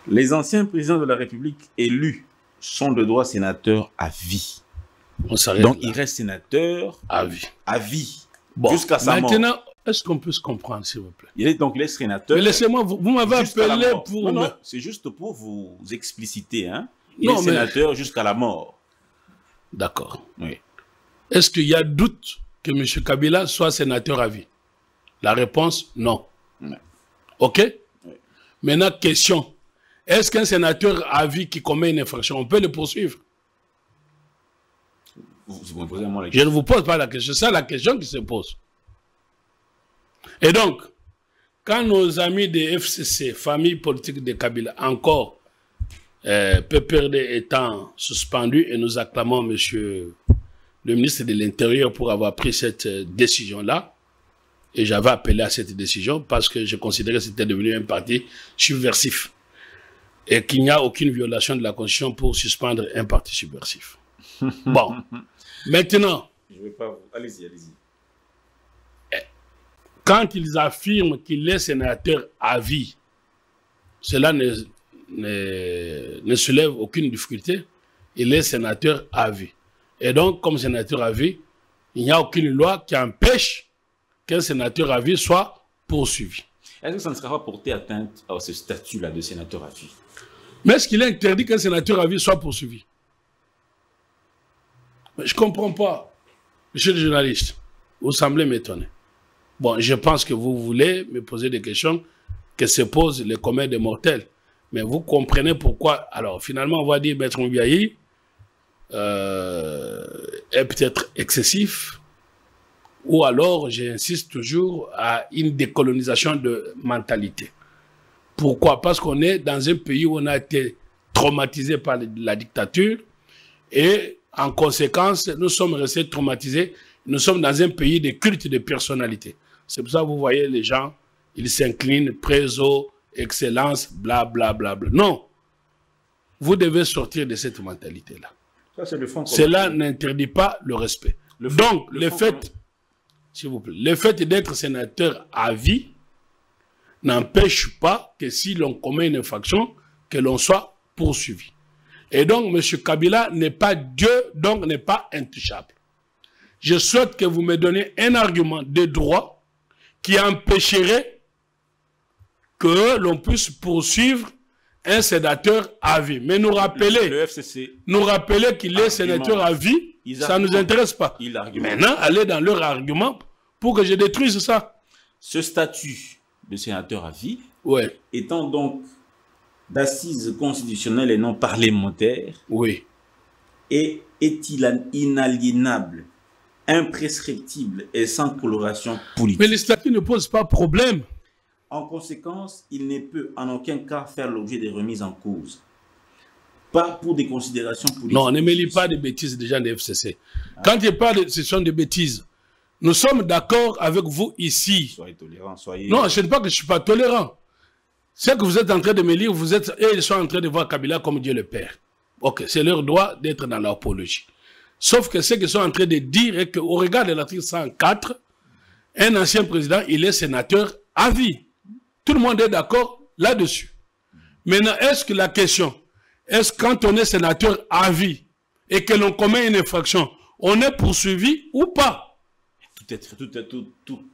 Speaker 1: Les anciens présidents de la République élus sont de droit sénateur à vie. Donc, il reste sénateur
Speaker 2: à vie.
Speaker 1: À vie.
Speaker 2: Bon,
Speaker 1: jusqu'à sa mort.
Speaker 2: Maintenant, est-ce qu'on peut se comprendre, s'il vous plaît?
Speaker 1: Il est donc les sénateurs.
Speaker 2: Mais laissez-moi, vous m'avez appelé pour...
Speaker 1: Non, c'est juste pour vous expliciter. Hein. Il est sénateur jusqu'à la mort.
Speaker 2: D'accord.
Speaker 1: Oui.
Speaker 2: Est-ce qu'il y a doute que M. Kabila soit sénateur à vie? La réponse, non.
Speaker 1: Oui.
Speaker 2: OK?
Speaker 1: Oui.
Speaker 2: Maintenant, question. Est-ce qu'un sénateur à vie qui commet une infraction, on peut le poursuivre?
Speaker 1: Vous me posez à moi la
Speaker 2: question. Je ne vous pose pas la question. C'est ça la question qui se pose. Et donc, quand nos amis des FCC, famille politique de Kabila, encore, PPRD étant suspendu, et nous acclamons monsieur le ministre de l'Intérieur pour avoir pris cette décision-là, et j'avais appelé à cette décision parce que je considérais que c'était devenu un parti subversif et qu'il n'y a aucune violation de la Constitution pour suspendre un parti subversif. Bon, maintenant...
Speaker 1: Je vais pas... Allez-y, allez-y.
Speaker 2: Quand ils affirment qu'il est sénateur à vie, cela ne soulève aucune difficulté. Il est sénateur à vie. Et donc, comme sénateur à vie, il n'y a aucune loi qui empêche qu'un sénateur à vie soit poursuivi.
Speaker 1: Est-ce que ça ne sera pas porter atteinte à ce statut-là de sénateur à vie?
Speaker 2: Mais est-ce qu'il est interdit qu'un sénateur à vie soit poursuivi? Je ne comprends pas, monsieur le journaliste. Vous semblez m'étonner. Bon, je pense que vous voulez me poser des questions que se posent les communs des mortels. Mais vous comprenez pourquoi. Alors, finalement, on va dire Maître Moubiaï est peut-être excessif. Ou alors, j'insiste toujours à une décolonisation de mentalité. Pourquoi? Parce qu'on est dans un pays où on a été traumatisé par la dictature. Et en conséquence, nous sommes restés traumatisés. Nous sommes dans un pays de culte de personnalité. C'est pour ça que vous voyez les gens, ils s'inclinent, préso, excellence, bla bla bla bla. Non. Vous devez sortir de cette mentalité-là. Cela n'interdit pas le respect. Donc, le fait, s'il vous plaît, le fait d'être sénateur à vie n'empêche pas que si l'on commet une infraction, que l'on soit poursuivi. Et donc, M. Kabila n'est pas Dieu, donc n'est pas intouchable. Je souhaite que vous me donniez un argument de droit qui empêcherait que l'on puisse poursuivre un sénateur à vie. Mais nous rappeler,
Speaker 1: le FCC,
Speaker 2: nous rappeler qu'il est sénateur à vie, ça ne nous intéresse pas. Maintenant, allez dans leur argument pour que je détruise ça.
Speaker 1: Ce statut de sénateur à vie,
Speaker 2: ouais,
Speaker 1: étant donc d'assises constitutionnelles et non parlementaires,
Speaker 2: oui,
Speaker 1: et est-il inaliénable, imprescriptible et sans coloration politique?
Speaker 2: Mais le statut ne pose pas problème.
Speaker 1: En conséquence, il ne peut en aucun cas faire l'objet de remises en cause. Pas pour des considérations politiques.
Speaker 2: Non, ne me lis pas de bêtises des gens des FCC. Quand je parle de ce sont des bêtises, nous sommes d'accord avec vous ici.
Speaker 1: Soyez tolérants, soyez...
Speaker 2: Non, je ne sais pas que je ne suis pas tolérant. C'est que vous êtes en train de me lire, vous êtes, et ils sont en train de voir Kabila comme Dieu le Père. Ok, c'est leur droit d'être dans l'apologie. Sauf que ce qu'ils sont en train de dire est qu'au regard de l'article 104, un ancien président, il est sénateur à vie. Tout le monde est d'accord là-dessus. Maintenant, est-ce que la question, est-ce que quand on est sénateur à vie et que l'on commet une infraction, on est poursuivi ou pas?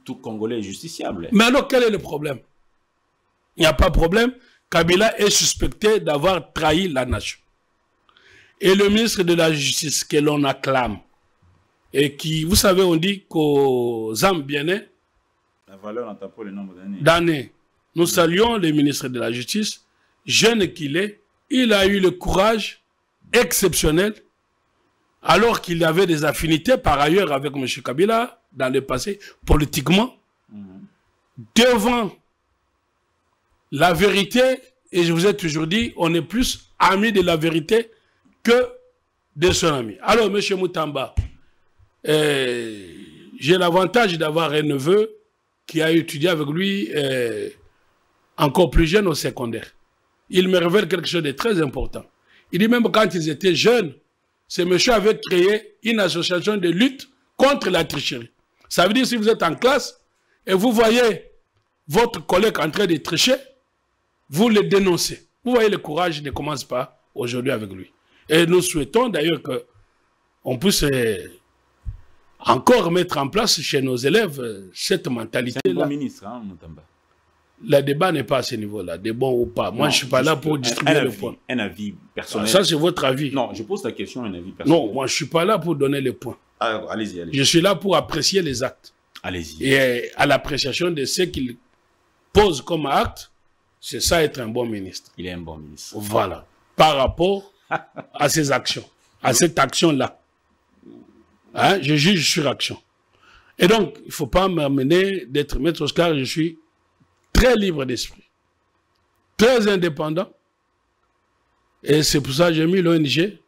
Speaker 1: Tout Congolais est justiciable.
Speaker 2: Mais alors, quel est le problème? Il n'y a pas de problème. Kabila est suspecté d'avoir trahi la nation. Et le ministre de la Justice que l'on acclame, et qui, vous savez, on dit qu'aux âmes bien-nées,
Speaker 1: la valeur n'entend pas le nombre
Speaker 2: d'années. Nous saluons le ministre de la Justice, jeune qu'il est, il a eu le courage exceptionnel, alors qu'il avait des affinités par ailleurs avec M. Kabila, dans le passé, politiquement, devant la vérité, et je vous ai toujours dit, on est plus amis de la vérité que de son ami. Alors, M. Moutamba, j'ai l'avantage d'avoir un neveu qui a étudié avec lui encore plus jeune au secondaire. Il me révèle quelque chose de très important. Il dit même quand ils étaient jeunes, ce monsieur avait créé une association de lutte contre la tricherie. Ça veut dire si vous êtes en classe et vous voyez votre collègue en train de tricher, vous le dénoncez. Vous voyez, le courage ne commence pas aujourd'hui avec lui. Et nous souhaitons d'ailleurs qu'on puisse encore mettre en place chez nos élèves cette mentalité-là.
Speaker 1: C'est un bon ministre, hein, Moutamba.
Speaker 2: Le débat n'est pas à ce niveau-là, de bon ou pas. Moi, je ne suis pas là pour distribuer le point.
Speaker 1: Un avis personnel.
Speaker 2: Ça, c'est votre avis.
Speaker 1: Non, je pose la question, un avis personnel.
Speaker 2: Non, moi, je ne suis pas là pour donner les points.
Speaker 1: Alors, allez-y, allez-y.
Speaker 2: Je suis là pour apprécier les actes.
Speaker 1: Allez-y.
Speaker 2: Et à l'appréciation de ce qu'il pose comme acte, c'est ça être un bon ministre.
Speaker 1: Il est un bon ministre.
Speaker 2: Voilà. Par rapport à ses actions, à cette action-là. Hein? Je juge sur action. Et donc, il ne faut pas m'amener d'être maître Oscar, je suis très libre d'esprit, très indépendant. Et c'est pour ça que j'ai mis l'ONG,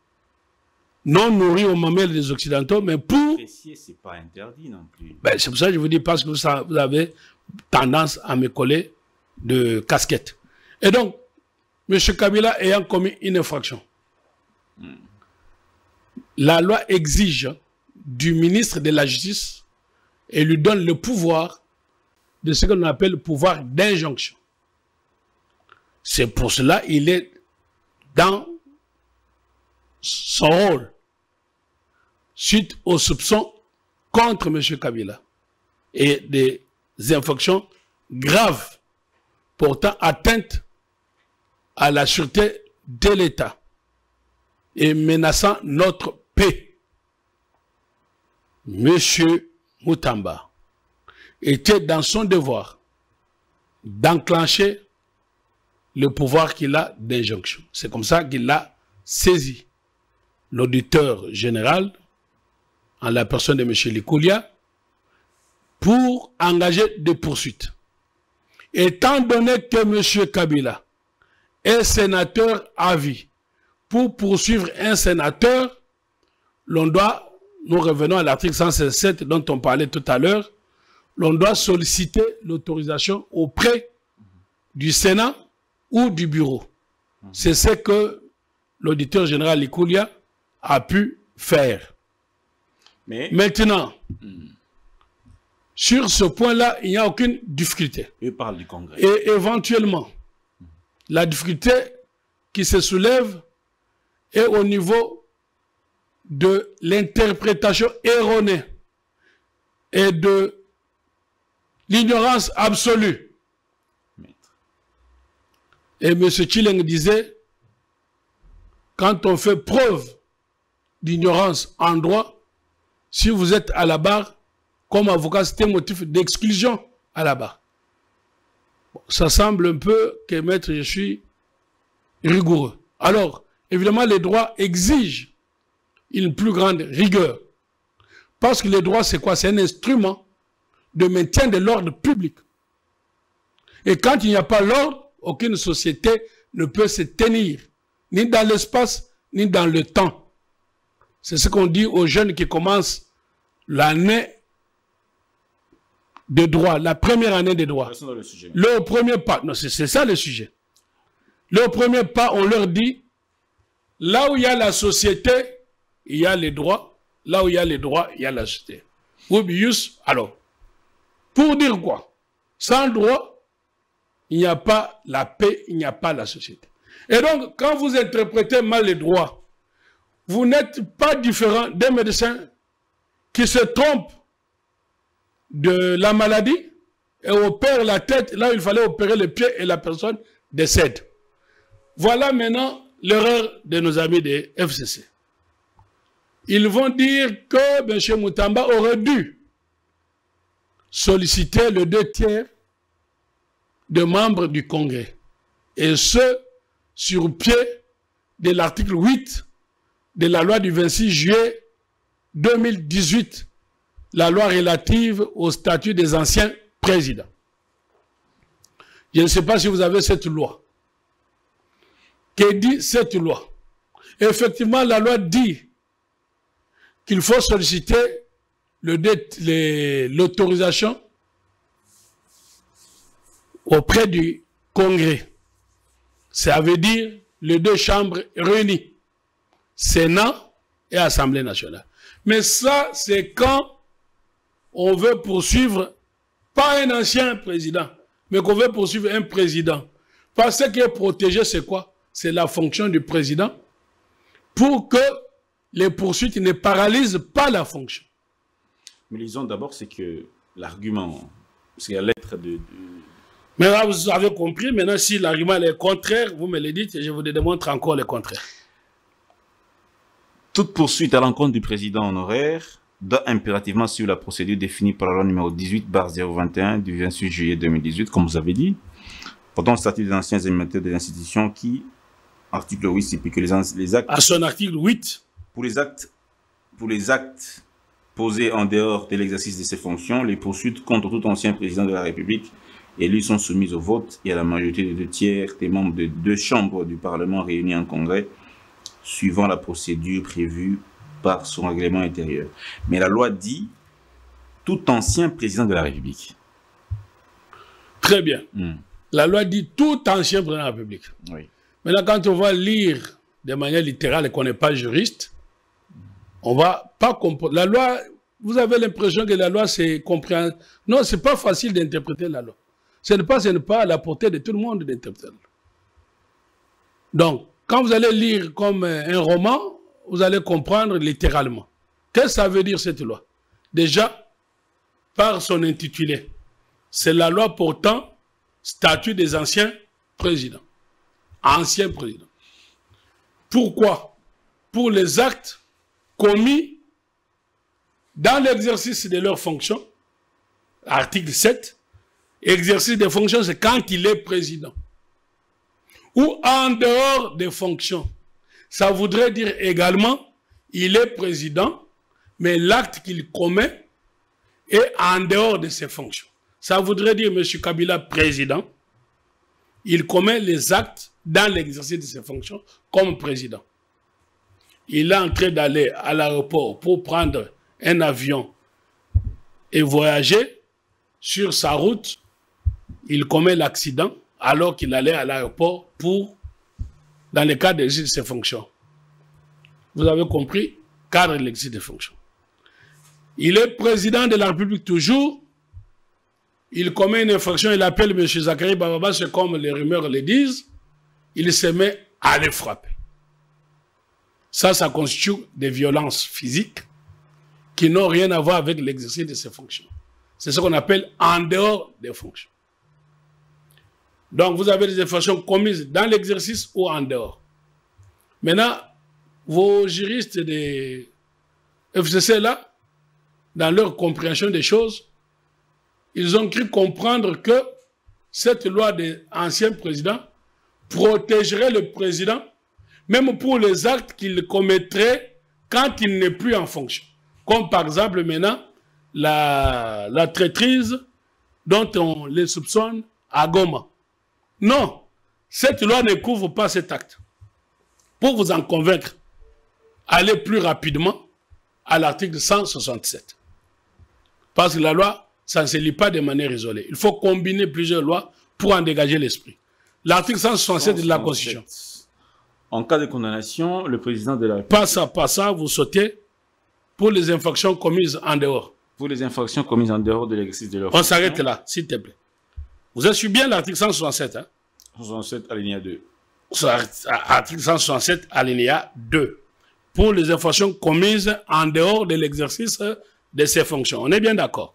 Speaker 2: non nourri aux mamelles des Occidentaux, mais pour...
Speaker 1: Apprécier, c'est pas interdit non plus.
Speaker 2: Ben, c'est pour ça que je vous dis, parce que vous avez tendance à me coller de casquette. Et donc, M. Kabila ayant commis une infraction, la loi exige du ministre de la Justice et lui donne le pouvoir de ce qu'on appelle le pouvoir d'injonction. C'est pour cela qu'il est dans son rôle suite aux soupçons contre M. Kabila et des infractions graves portant atteinte à la sûreté de l'État et menaçant notre paix. M. Mutamba était dans son devoir d'enclencher le pouvoir qu'il a d'injonction. C'est comme ça qu'il a saisi l'auditeur général, en la personne de M. Likoulia, pour engager des poursuites. Étant donné que M. Kabila est sénateur à vie, pour poursuivre un sénateur, l'on doit, nous revenons à l'article 167 dont on parlait tout à l'heure, l'on doit solliciter l'autorisation auprès du Sénat ou du bureau. C'est ce que l'auditeur général Likoulia a pu faire. Mais maintenant, sur ce point-là, il n'y a aucune difficulté.
Speaker 1: Il parle du Congrès.
Speaker 2: Et éventuellement, la difficulté qui se soulève est au niveau de l'interprétation erronée et de l'ignorance absolue. Et M. Chileng disait, quand on fait preuve d'ignorance en droit, si vous êtes à la barre, comme avocat, c'est un motif d'exclusion à la barre. Bon, ça semble un peu que, maître, je suis rigoureux. Alors, évidemment, les droits exigent une plus grande rigueur. Parce que les droits, c'est quoi? C'est un instrument de maintien de l'ordre public. Et quand il n'y a pas l'ordre, aucune société ne peut se tenir, ni dans l'espace, ni dans le temps. C'est ce qu'on dit aux jeunes qui commencent l'année de droit, la première année de droit. Le premier pas, non, c'est ça le sujet. Le premier pas, on leur dit, là où il y a la société, il y a les droits. Là où il y a les droits, il y a la société. Alors, pour dire quoi? Sans droit, il n'y a pas la paix, il n'y a pas la société. Et donc, quand vous interprétez mal les droits, vous n'êtes pas différent d'un médecin qui se trompe de la maladie et opère la tête là où il fallait opérer le pied et la personne décède. Voilà maintenant l'erreur de nos amis des FCC. Ils vont dire que M. Mutamba aurait dû solliciter le 2/3 de membres du Congrès. Et ce, sur pied de l'article 8 de la loi du 26 juillet 2018, la loi relative au statut des anciens présidents. Je ne sais pas si vous avez cette loi. Que dit cette loi? Effectivement, la loi dit qu'il faut solliciter l'autorisation auprès du Congrès. Ça veut dire les deux chambres réunies, Sénat et Assemblée nationale. Mais ça, c'est quand on veut poursuivre, pas un ancien président, mais qu'on veut poursuivre un président. Parce que ce qui est protégé, c'est quoi? C'est la fonction du président pour que les poursuites ne paralysent pas la fonction.
Speaker 1: Mais lisons d'abord, c'est que l'argument, c'est la lettre
Speaker 2: Maintenant, vous avez compris. Maintenant, si l'argument est contraire, vous me le dites et je vous démontre encore le contraire.
Speaker 1: Toute poursuite à l'encontre du président honoraire doit impérativement suivre la procédure définie par la loi numéro 18/021 du 28 juillet 2018, comme vous avez dit, portant le statut des anciens émetteurs des institutions qui, article 8, stipule que les actes...
Speaker 2: À son article 8.
Speaker 1: Pour les actes posés en dehors de l'exercice de ses fonctions, les poursuites contre tout ancien président de la République élus sont soumises au vote et à la majorité de 2/3 des membres de 2 chambres du Parlement réunis en congrès, suivant la procédure prévue par son règlement intérieur. Mais la loi dit tout ancien président de la République.
Speaker 2: Très bien. La loi dit tout ancien président de la République.
Speaker 1: Oui.
Speaker 2: Maintenant, quand on va lire de manière littérale et qu'on n'est pas juriste, on va pas comprendre. La loi, vous avez l'impression que la loi, c'est compréhensible. Non, c'est pas facile d'interpréter la loi. Ce n'est pas à la portée de tout le monde d'interpréter la loi. Donc, quand vous allez lire comme un roman, vous allez comprendre littéralement. Qu'est-ce que ça veut dire cette loi? Déjà, par son intitulé, c'est la loi portant statut des anciens présidents. Anciens présidents. Pourquoi? Pour les actes commis dans l'exercice de leurs fonctions, article 7, exercice des fonctions, c'est quand il est président. Ou en dehors des fonctions. Ça voudrait dire également, il est président, mais l'acte qu'il commet est en dehors de ses fonctions. Ça voudrait dire, M. Kabila, président, il commet les actes dans l'exercice de ses fonctions comme président. Il est en train d'aller à l'aéroport pour prendre un avion et voyager. Sur sa route, il commet l'accident alors qu'il allait à l'aéroport dans le cadre de l'exercice de ses fonctions. Vous avez compris? Cadre de l'exercice des fonctions. Il est président de la République toujours. Il commet une infraction, il appelle M. Zachary Bababa, c'est comme les rumeurs le disent. Il se met à les frapper. Ça constitue des violences physiques qui n'ont rien à voir avec l'exercice de ses fonctions. C'est ce qu'on appelle en dehors des fonctions. Donc, vous avez des infractions commises dans l'exercice ou en dehors. Maintenant, vos juristes des FCC, là, dans leur compréhension des choses, ils ont cru comprendre que cette loi des anciens présidents protégerait le président, même pour les actes qu'il commettrait quand il n'est plus en fonction. Comme par exemple, maintenant, la traîtrise dont on les soupçonne à Goma. Non, cette loi ne couvre pas cet acte. Pour vous en convaincre, allez plus rapidement à l'article 167. Parce que la loi, ça ne se lit pas de manière isolée. Il faut combiner plusieurs lois pour en dégager l'esprit. L'article 167 de la Constitution.
Speaker 1: En cas de condamnation, le président de la...
Speaker 2: Pas ça, vous sautez pour les infractions commises en dehors.
Speaker 1: Pour les infractions commises en dehors de l'exercice de leur
Speaker 2: fonction. On s'arrête là, s'il te plaît. Vous avez su bien l'article 167, hein?
Speaker 1: 167 alinéa 2.
Speaker 2: Article 167 alinéa 2. Pour les infractions commises en dehors de l'exercice de ses fonctions. On est bien d'accord.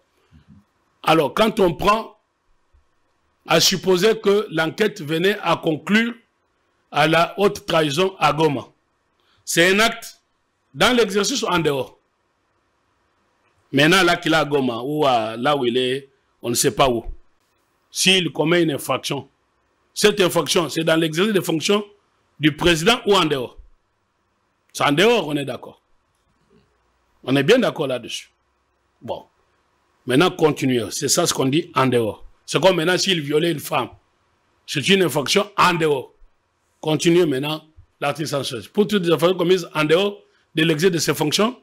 Speaker 2: Alors, quand on prend à supposer que l'enquête venait à conclure à la haute trahison à Goma, c'est un acte dans l'exercice ou en dehors? Maintenant, là qu'il est à Goma, ou là où il est, on ne sait pas où. S'il commet une infraction, cette infraction, c'est dans l'exercice des fonctions du président ou en dehors? C'est en dehors, on est d'accord. On est bien d'accord là-dessus. Bon. Maintenant, continuez. C'est ça ce qu'on dit en dehors. C'est comme maintenant s'il violait une femme. C'est une infraction en dehors. Continuez maintenant l'article 116. Pour toutes les infractions commises en dehors de l'exercice de ses fonctions.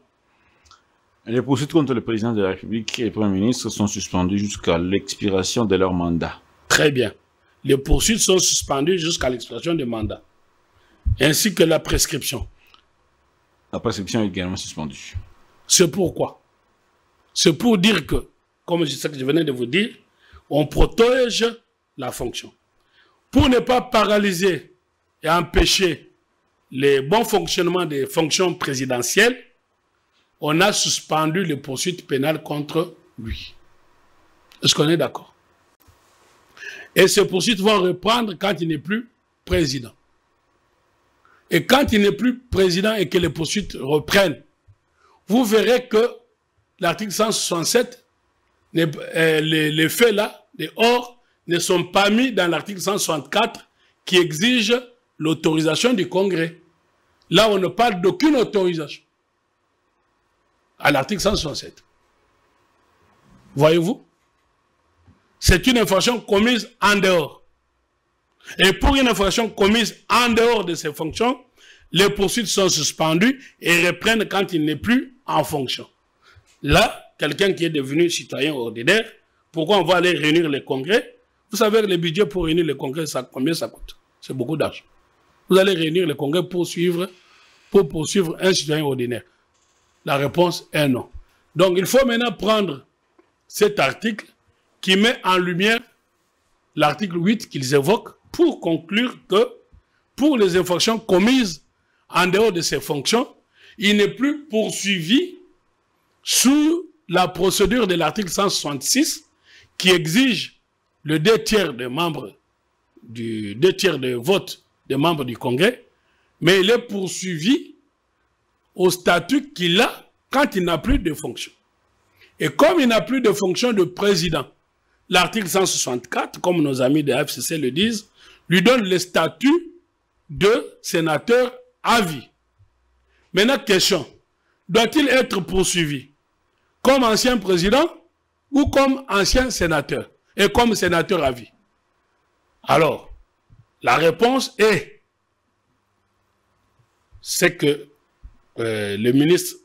Speaker 1: Les poursuites contre le président de la République et le Premier ministre sont suspendues jusqu'à l'expiration de leur mandat.
Speaker 2: Très bien. Les poursuites sont suspendues jusqu'à l'expiration du mandat. Ainsi que la prescription.
Speaker 1: La prescription est également suspendue.
Speaker 2: C'est pourquoi? C'est pour dire que, comme c'est ce que je venais de vous dire, on protège la fonction. Pour ne pas paralyser et empêcher le bon fonctionnement des fonctions présidentielles, on a suspendu les poursuites pénales contre lui. Est-ce qu'on est d'accord? Et ces poursuites vont reprendre quand il n'est plus président. Et quand il n'est plus président et que les poursuites reprennent, vous verrez que l'article 167, les faits là, les hors, ne sont pas mis dans l'article 164 qui exige l'autorisation du Congrès. Là, on ne parle d'aucune autorisation à l'article 167. Voyez-vous? C'est une infraction commise en dehors. Et pour une infraction commise en dehors de ses fonctions, les poursuites sont suspendues et reprennent quand il n'est plus en fonction. Là, quelqu'un qui est devenu citoyen ordinaire, pourquoi on va aller réunir les congrès? Vous savez, le budget pour réunir les congrès, combien ça coûte? C'est beaucoup d'argent. Vous allez réunir les congrès pour poursuivre un citoyen ordinaire. La réponse est non. Donc, il faut maintenant prendre cet article qui met en lumière l'article 8 qu'ils évoquent pour conclure que pour les infractions commises en dehors de ses fonctions, il n'est plus poursuivi sous la procédure de l'article 166 qui exige le 2/3 des membres 2/3 de vote des membres du Congrès, mais il est poursuivi au statut qu'il a quand il n'a plus de fonction. Et comme il n'a plus de fonction de président, l'article 164, comme nos amis de FCC le disent, lui donne le statut de sénateur à vie. Maintenant, question, doit-il être poursuivi comme ancien président ou comme ancien sénateur et comme sénateur à vie? Alors, la réponse est, c'est que le ministre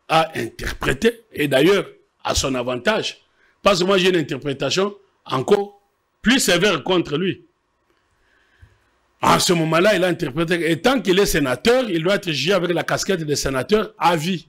Speaker 2: a interprété, et d'ailleurs à son avantage, parce que moi j'ai une interprétation encore plus sévère contre lui. En ce moment-là, il a interprété, et tant qu'il est sénateur, il doit être jugé avec la casquette de sénateur à vie.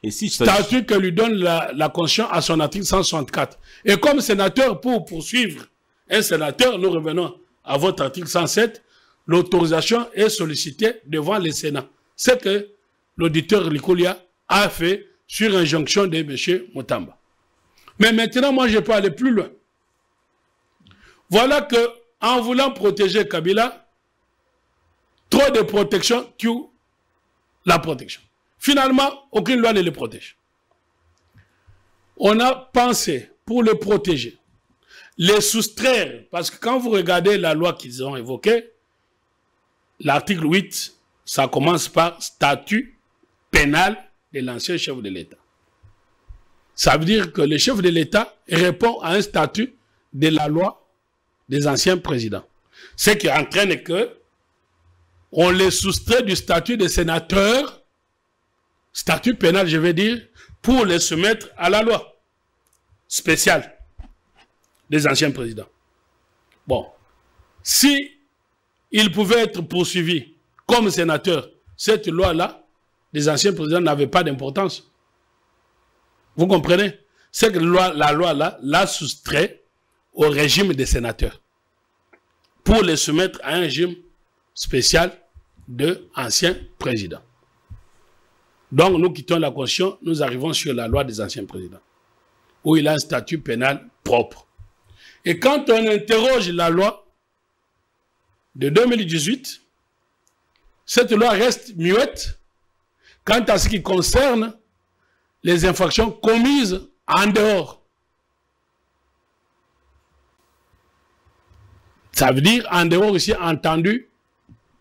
Speaker 1: Et si
Speaker 2: statut que lui donne la Constitution à son article 164. Et comme sénateur, pour poursuivre un sénateur, nous revenons à votre article 107, l'autorisation est sollicitée devant le Sénat. C'est que l'auditeur Likoulia a fait sur injonction de M. Mutamba. Mais maintenant, moi, je peux aller plus loin. Voilà que, en voulant protéger Kabila, trop de protection tue la protection. Finalement, aucune loi ne le protège. On a pensé, pour le protéger, les soustraire, parce que quand vous regardez la loi qu'ils ont évoquée, l'article 8, ça commence par statut pénal de l'ancien chef de l'État. Ça veut dire que le chef de l'État répond à un statut de la loi des anciens présidents. Ce qui entraîne que on les soustrait du statut de sénateur, statut pénal, je veux dire, pour les soumettre à la loi spéciale des anciens présidents. Bon, si il pouvait être poursuivi comme sénateur, cette loi-là, les anciens présidents n'avaient pas d'importance. Vous comprenez? C'est que la loi-là l'a soustrait au régime des sénateurs pour les soumettre à un régime spécial de anciens présidents. Donc, nous quittons la Constitution, nous arrivons sur la loi des anciens présidents, où il a un statut pénal propre. Et quand on interroge la loi de 2018, cette loi reste muette quant à ce qui concerne les infractions commises en dehors. Ça veut dire en dehors ici entendu,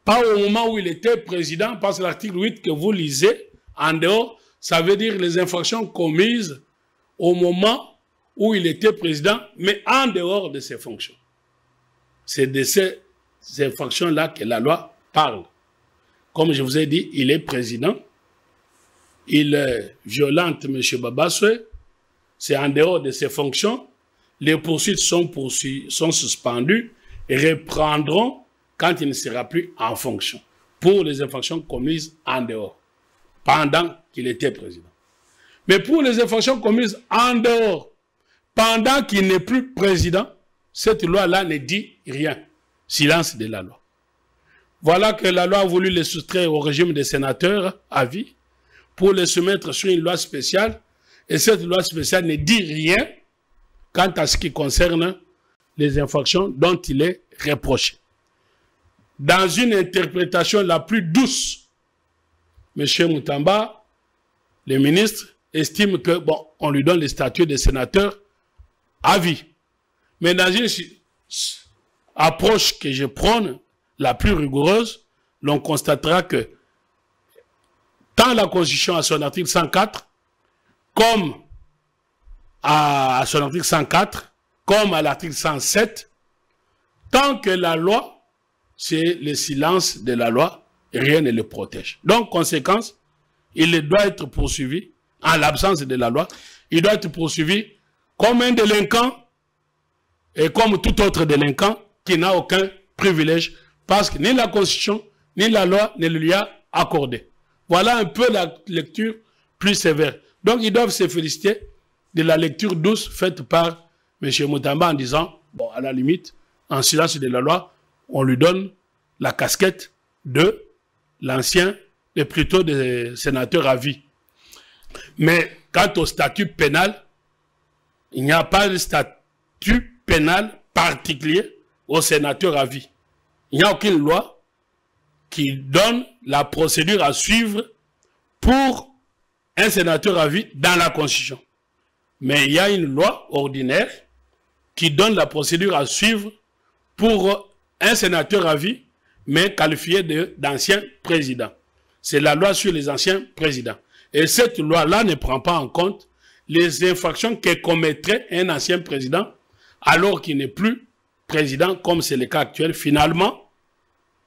Speaker 2: pas au moment où il était président, parce que l'article 8 que vous lisez, en dehors, ça veut dire les infractions commises au moment où il était président, mais en dehors de ses fonctions. C'est de ces infractions-là que la loi parle. Comme je vous ai dit, il est président, il violente M. Babaswe, c'est en dehors de ses fonctions, les poursuites sont suspendues et reprendront quand il ne sera plus en fonction, pour les infractions commises en dehors, pendant qu'il était président. Mais pour les infractions commises en dehors, pendant qu'il n'est plus président, cette loi-là ne dit rien. Silence de la loi. Voilà que la loi a voulu les soustraire au régime des sénateurs à vie pour les soumettre sur une loi spéciale. Et cette loi spéciale ne dit rien quant à ce qui concerne les infractions dont il est reproché. Dans une interprétation la plus douce, M. Moutamba, le ministre, estime que, bon, on lui donne le statut de sénateur à vie. Mais dans une approche que je prône, la plus rigoureuse, l'on constatera que tant la Constitution à son article 104, comme à son article 104, comme à l'article 107, tant que la loi, c'est le silence de la loi, rien ne le protège. Donc, conséquence, il doit être poursuivi, en l'absence de la loi, il doit être poursuivi comme un délinquant et comme tout autre délinquant qui n'a aucun privilège parce que ni la Constitution, ni la loi ne lui a accordé. Voilà un peu la lecture plus sévère. Donc, ils doivent se féliciter de la lecture douce faite par M. Moutamba en disant, bon, à la limite, en silence de la loi, on lui donne la casquette de l'ancien, et plutôt des sénateurs à vie. Mais quant au statut pénal, il n'y a pas de statut pénal particulier aux sénateurs à vie. Il n'y a aucune loi qui donne la procédure à suivre pour un sénateur à vie dans la Constitution. Mais il y a une loi ordinaire qui donne la procédure à suivre pour un sénateur à vie, mais qualifié d'ancien président. C'est la loi sur les anciens présidents. Et cette loi-là ne prend pas en compte les infractions que commettrait un ancien président alors qu'il n'est plus président, comme c'est le cas actuel. Finalement,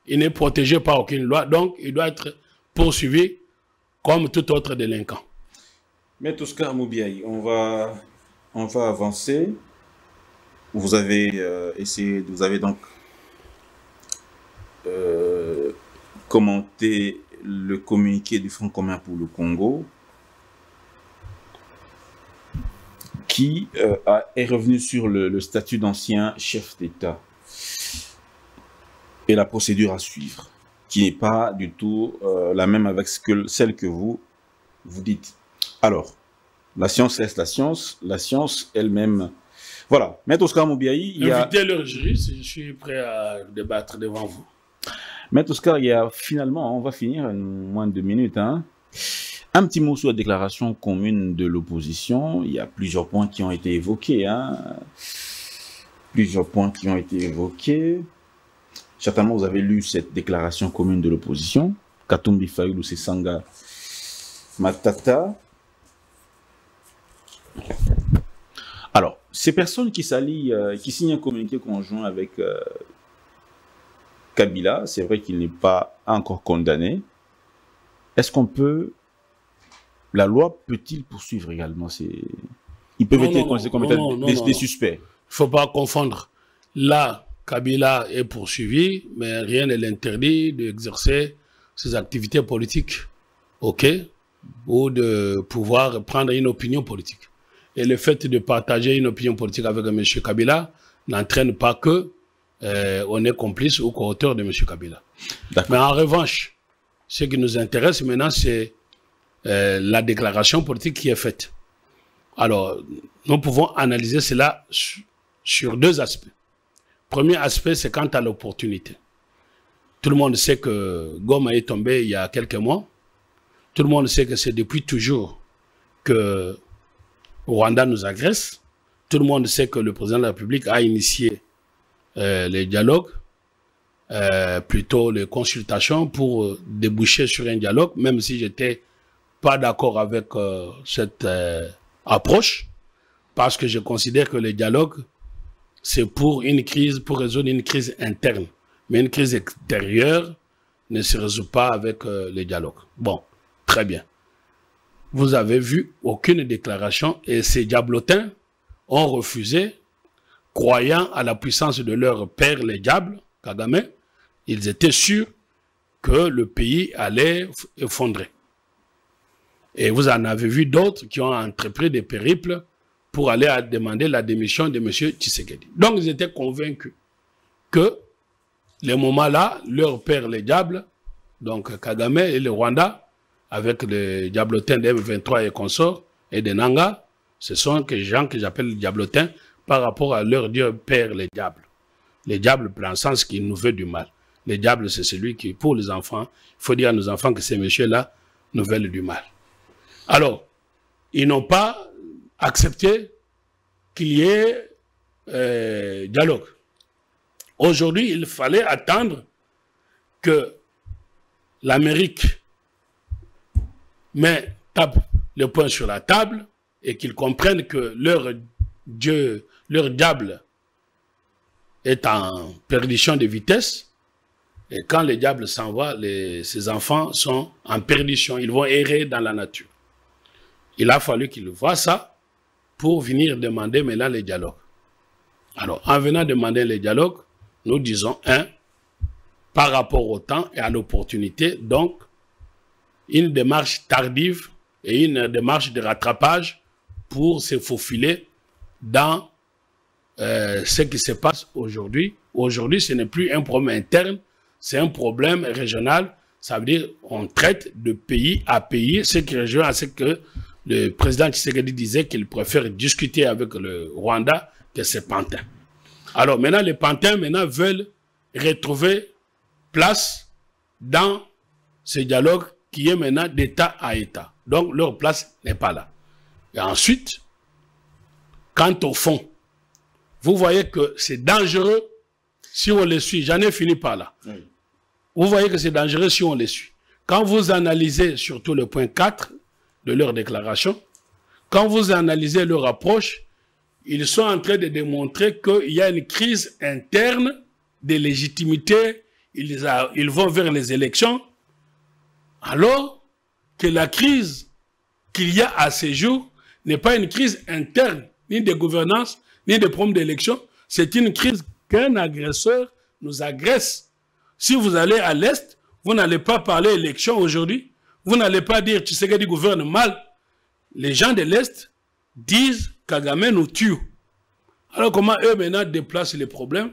Speaker 2: il n'est protégé par aucune loi, donc il doit être poursuivi comme tout autre délinquant.
Speaker 1: Maître Oscar Moubiaï, on va avancer. Vous avez vous avez donc commenté le communiqué du Front commun pour le Congo qui est revenu sur le statut d'ancien chef d'État et la procédure à suivre, qui n'est pas du tout la même avec celle que vous dites. Alors, la science reste la science elle-même. Voilà, Maître Oscar Moubiaï,
Speaker 2: invitez leur juriste, je suis prêt à débattre devant vous.
Speaker 1: Maître Oscar, il y a finalement, on va finir en moins de 2 minutes, hein. Un petit mot sur la déclaration commune de l'opposition. Il y a plusieurs points qui ont été évoqués, hein. Plusieurs points qui ont été évoqués. Certainement, vous avez lu cette déclaration commune de l'opposition. Katumbi Fayulu Sesanga Matata. Alors, ces personnes qui s'allient, qui signent un communiqué conjoint avec Kabila, c'est vrai qu'il n'est pas encore condamné. Est-ce qu'on peut... La loi peut-il poursuivre également Ils peuvent être considérés comme des suspects.
Speaker 2: Il ne faut pas confondre. Là, Kabila est poursuivi, mais rien ne l'interdit d'exercer ses activités politiques, ok, ou de pouvoir prendre une opinion politique. Et le fait de partager une opinion politique avec M. Kabila n'entraîne pas que on est complice ou co-auteur de M. Kabila. Mais en revanche, ce qui nous intéresse maintenant, c'est la déclaration politique qui est faite. Alors, nous pouvons analyser cela sur 2 aspects. Premier aspect, c'est quant à l'opportunité. Tout le monde sait que Goma est tombé il y a quelques mois. Tout le monde sait que c'est depuis toujours que Rwanda nous agresse. Tout le monde sait que le président de la République a initié les dialogues, plutôt les consultations pour déboucher sur un dialogue, même si j'étais pas d'accord avec cette approche, parce que je considère que le dialogue, c'est pour résoudre une crise interne. Mais une crise extérieure ne se résout pas avec le dialogue. Bon, très bien. Vous avez vu aucune déclaration et ces diablotins ont refusé, croyant à la puissance de leur père, les diables, Kagame. Ils étaient sûrs que le pays allait effondrer. Et vous en avez vu d'autres qui ont entrepris des périples pour aller demander la démission de M. Tshisekedi. Donc, ils étaient convaincus que, les moments-là, leur père, les diables, donc Kagame et le Rwanda, avec les diablotins de M23 et consorts, et des Nanga, ce sont des gens que j'appelle les diablotins par rapport à leur Dieu père, les diables. Les diables, dans le sens qu'il nous veut du mal. Les diables, c'est celui qui, pour les enfants, il faut dire à nos enfants que ces messieurs-là nous veulent du mal. Alors, ils n'ont pas accepté qu'il y ait dialogue. Aujourd'hui, il fallait attendre que l'Amérique tape le poing sur la table et qu'ils comprennent que leur Dieu, leur diable est en perdition de vitesse. Et quand le diable s'en va, ces enfants sont en perdition. Ils vont errer dans la nature. Il a fallu qu'ils voient ça pour venir demander maintenant les dialogues. Alors, en venant demander les dialogues, nous disons, par rapport au temps et à l'opportunité, donc, une démarche tardive et une démarche de rattrapage pour se faufiler dans ce qui se passe aujourd'hui. Aujourd'hui, ce n'est plus un problème interne, c'est un problème régional. Ça veut dire qu'on traite de pays à pays, ce qui rejoint à ce que le président Tshisekedi disait qu'il préfère discuter avec le Rwanda que ses pantins. Alors maintenant, les pantins veulent retrouver place dans ce dialogue qui est maintenant d'État à État. Donc leur place n'est pas là. Et ensuite, quant au fond, vous voyez que c'est dangereux si on les suit. J'en ai fini par là. Oui. Vous voyez que c'est dangereux si on les suit. Quand vous analysez surtout le point 4 de leur déclaration, quand vous analysez leur approche, ils sont en train de démontrer qu'il y a une crise interne de légitimité. Ils vont vers les élections, alors que la crise qu'il y a à ce jour n'est pas une crise interne, ni de gouvernance, ni de problème d'élection. C'est une crise qu'un agresseur nous agresse. Si vous allez à l'Est, vous n'allez pas parler élection aujourd'hui. Vous n'allez pas dire Tshisekedi gouverne mal. Les gens de l'Est disent Kagame nous tue. Alors comment eux maintenant déplacent les problèmes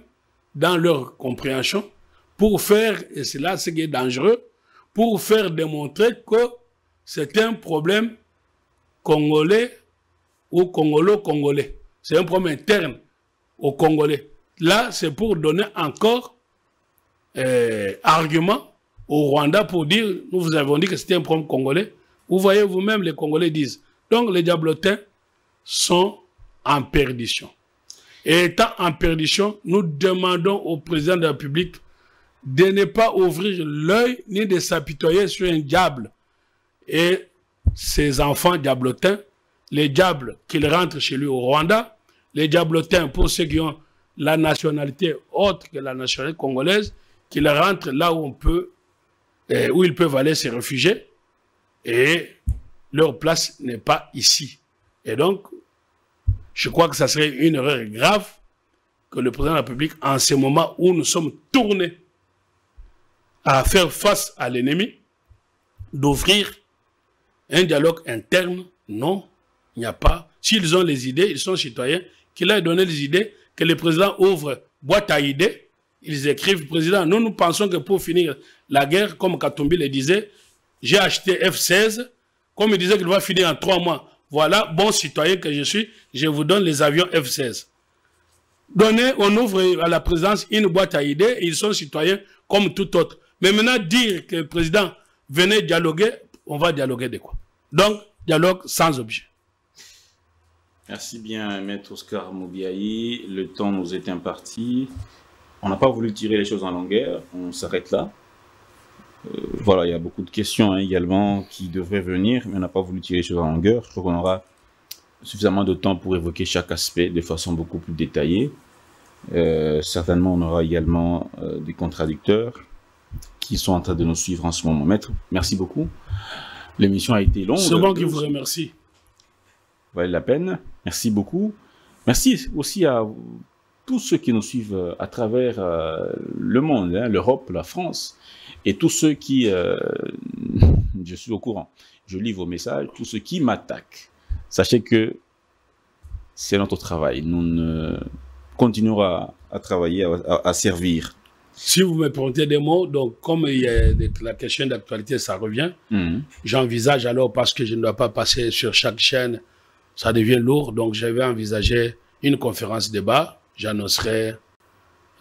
Speaker 2: dans leur compréhension pour faire, et c'est là ce qui est dangereux, pour faire démontrer que c'est un problème congolais ou congolo-congolais. C'est un problème interne aux Congolais. Là, c'est pour donner encore argument au Rwanda pour dire, nous vous avons dit que c'était un problème congolais. Vous voyez vous-même, les Congolais disent. Donc les diablotins sont en perdition. Et étant en perdition, nous demandons au président de la République de ne pas ouvrir l'œil ni de s'apitoyer sur un diable. Et ses enfants diablotins, les diables qu'ils rentrent chez lui au Rwanda, les diablotins pour ceux qui ont la nationalité autre que la nationalité congolaise, qu'ils rentrent là où on peut, où ils peuvent aller se réfugier, et leur place n'est pas ici. Et donc, je crois que ça serait une erreur grave que le président de la République, en ce moment où nous sommes tournés à faire face à l'ennemi, d'ouvrir un dialogue interne. Non, il n'y a pas. S'ils ont les idées, ils sont citoyens, qu'il a donné les idées, que le président ouvre boîte à idées, ils écrivent, président, nous pensons que pour finir la guerre, comme Katumbi le disait, j'ai acheté F-16, comme il disait qu'il va finir en 3 mois. Voilà, bon citoyen que je suis, je vous donne les avions F-16. Donnez, on ouvre à la présidence une boîte à idées, et ils sont citoyens comme tout autre. Mais maintenant, dire que le président venait dialoguer, on va dialoguer de quoi? Donc, dialogue sans objet.
Speaker 1: Merci bien, Maître Oscar Mubiayi. Le temps nous est imparti. On n'a pas voulu tirer les choses en longueur. On s'arrête là. Voilà, il y a beaucoup de questions également qui devraient venir, mais on n'a pas voulu tirer les choses en longueur. Je crois qu'on aura suffisamment de temps pour évoquer chaque aspect de façon beaucoup plus détaillée. Certainement, on aura également des contradicteurs qui sont en train de nous suivre en ce moment. Maître, merci beaucoup. L'émission a été longue.
Speaker 2: C'est moi qui vous remercie.
Speaker 1: Valait la peine. Merci beaucoup. Merci aussi à tous ceux qui nous suivent à travers le monde, l'Europe, la France, et tous ceux qui... je suis au courant. Je lis vos messages. Tous ceux qui m'attaquent. Sachez que c'est notre travail. Nous continuerons à travailler, à servir.
Speaker 2: Si vous me permettez des mots, donc comme il y a la question d'actualité, ça revient, j'envisage alors, parce que je ne dois pas passer sur chaque chaîne, ça devient lourd, donc j'avais envisagé une conférence débat. J'annoncerai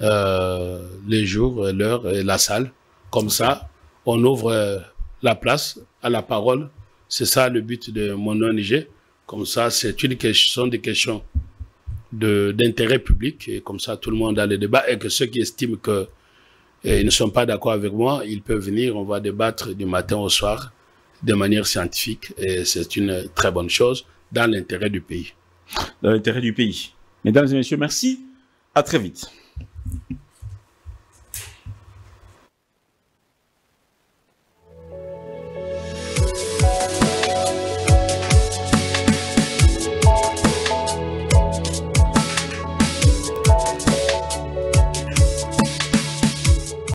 Speaker 2: les jours, l'heure et la salle. Comme ça, on ouvre la place à la parole. C'est ça le but de mon ONG. Comme ça, c'est une question, des questions d'intérêt public. Et comme ça, tout le monde a le débat. Et que ceux qui estiment qu'ils ne sont pas d'accord avec moi, ils peuvent venir. On va débattre du matin au soir de manière scientifique. Et c'est une très bonne chose dans l'intérêt du pays.
Speaker 1: Dans l'intérêt du pays. Mesdames et messieurs, merci. À très vite.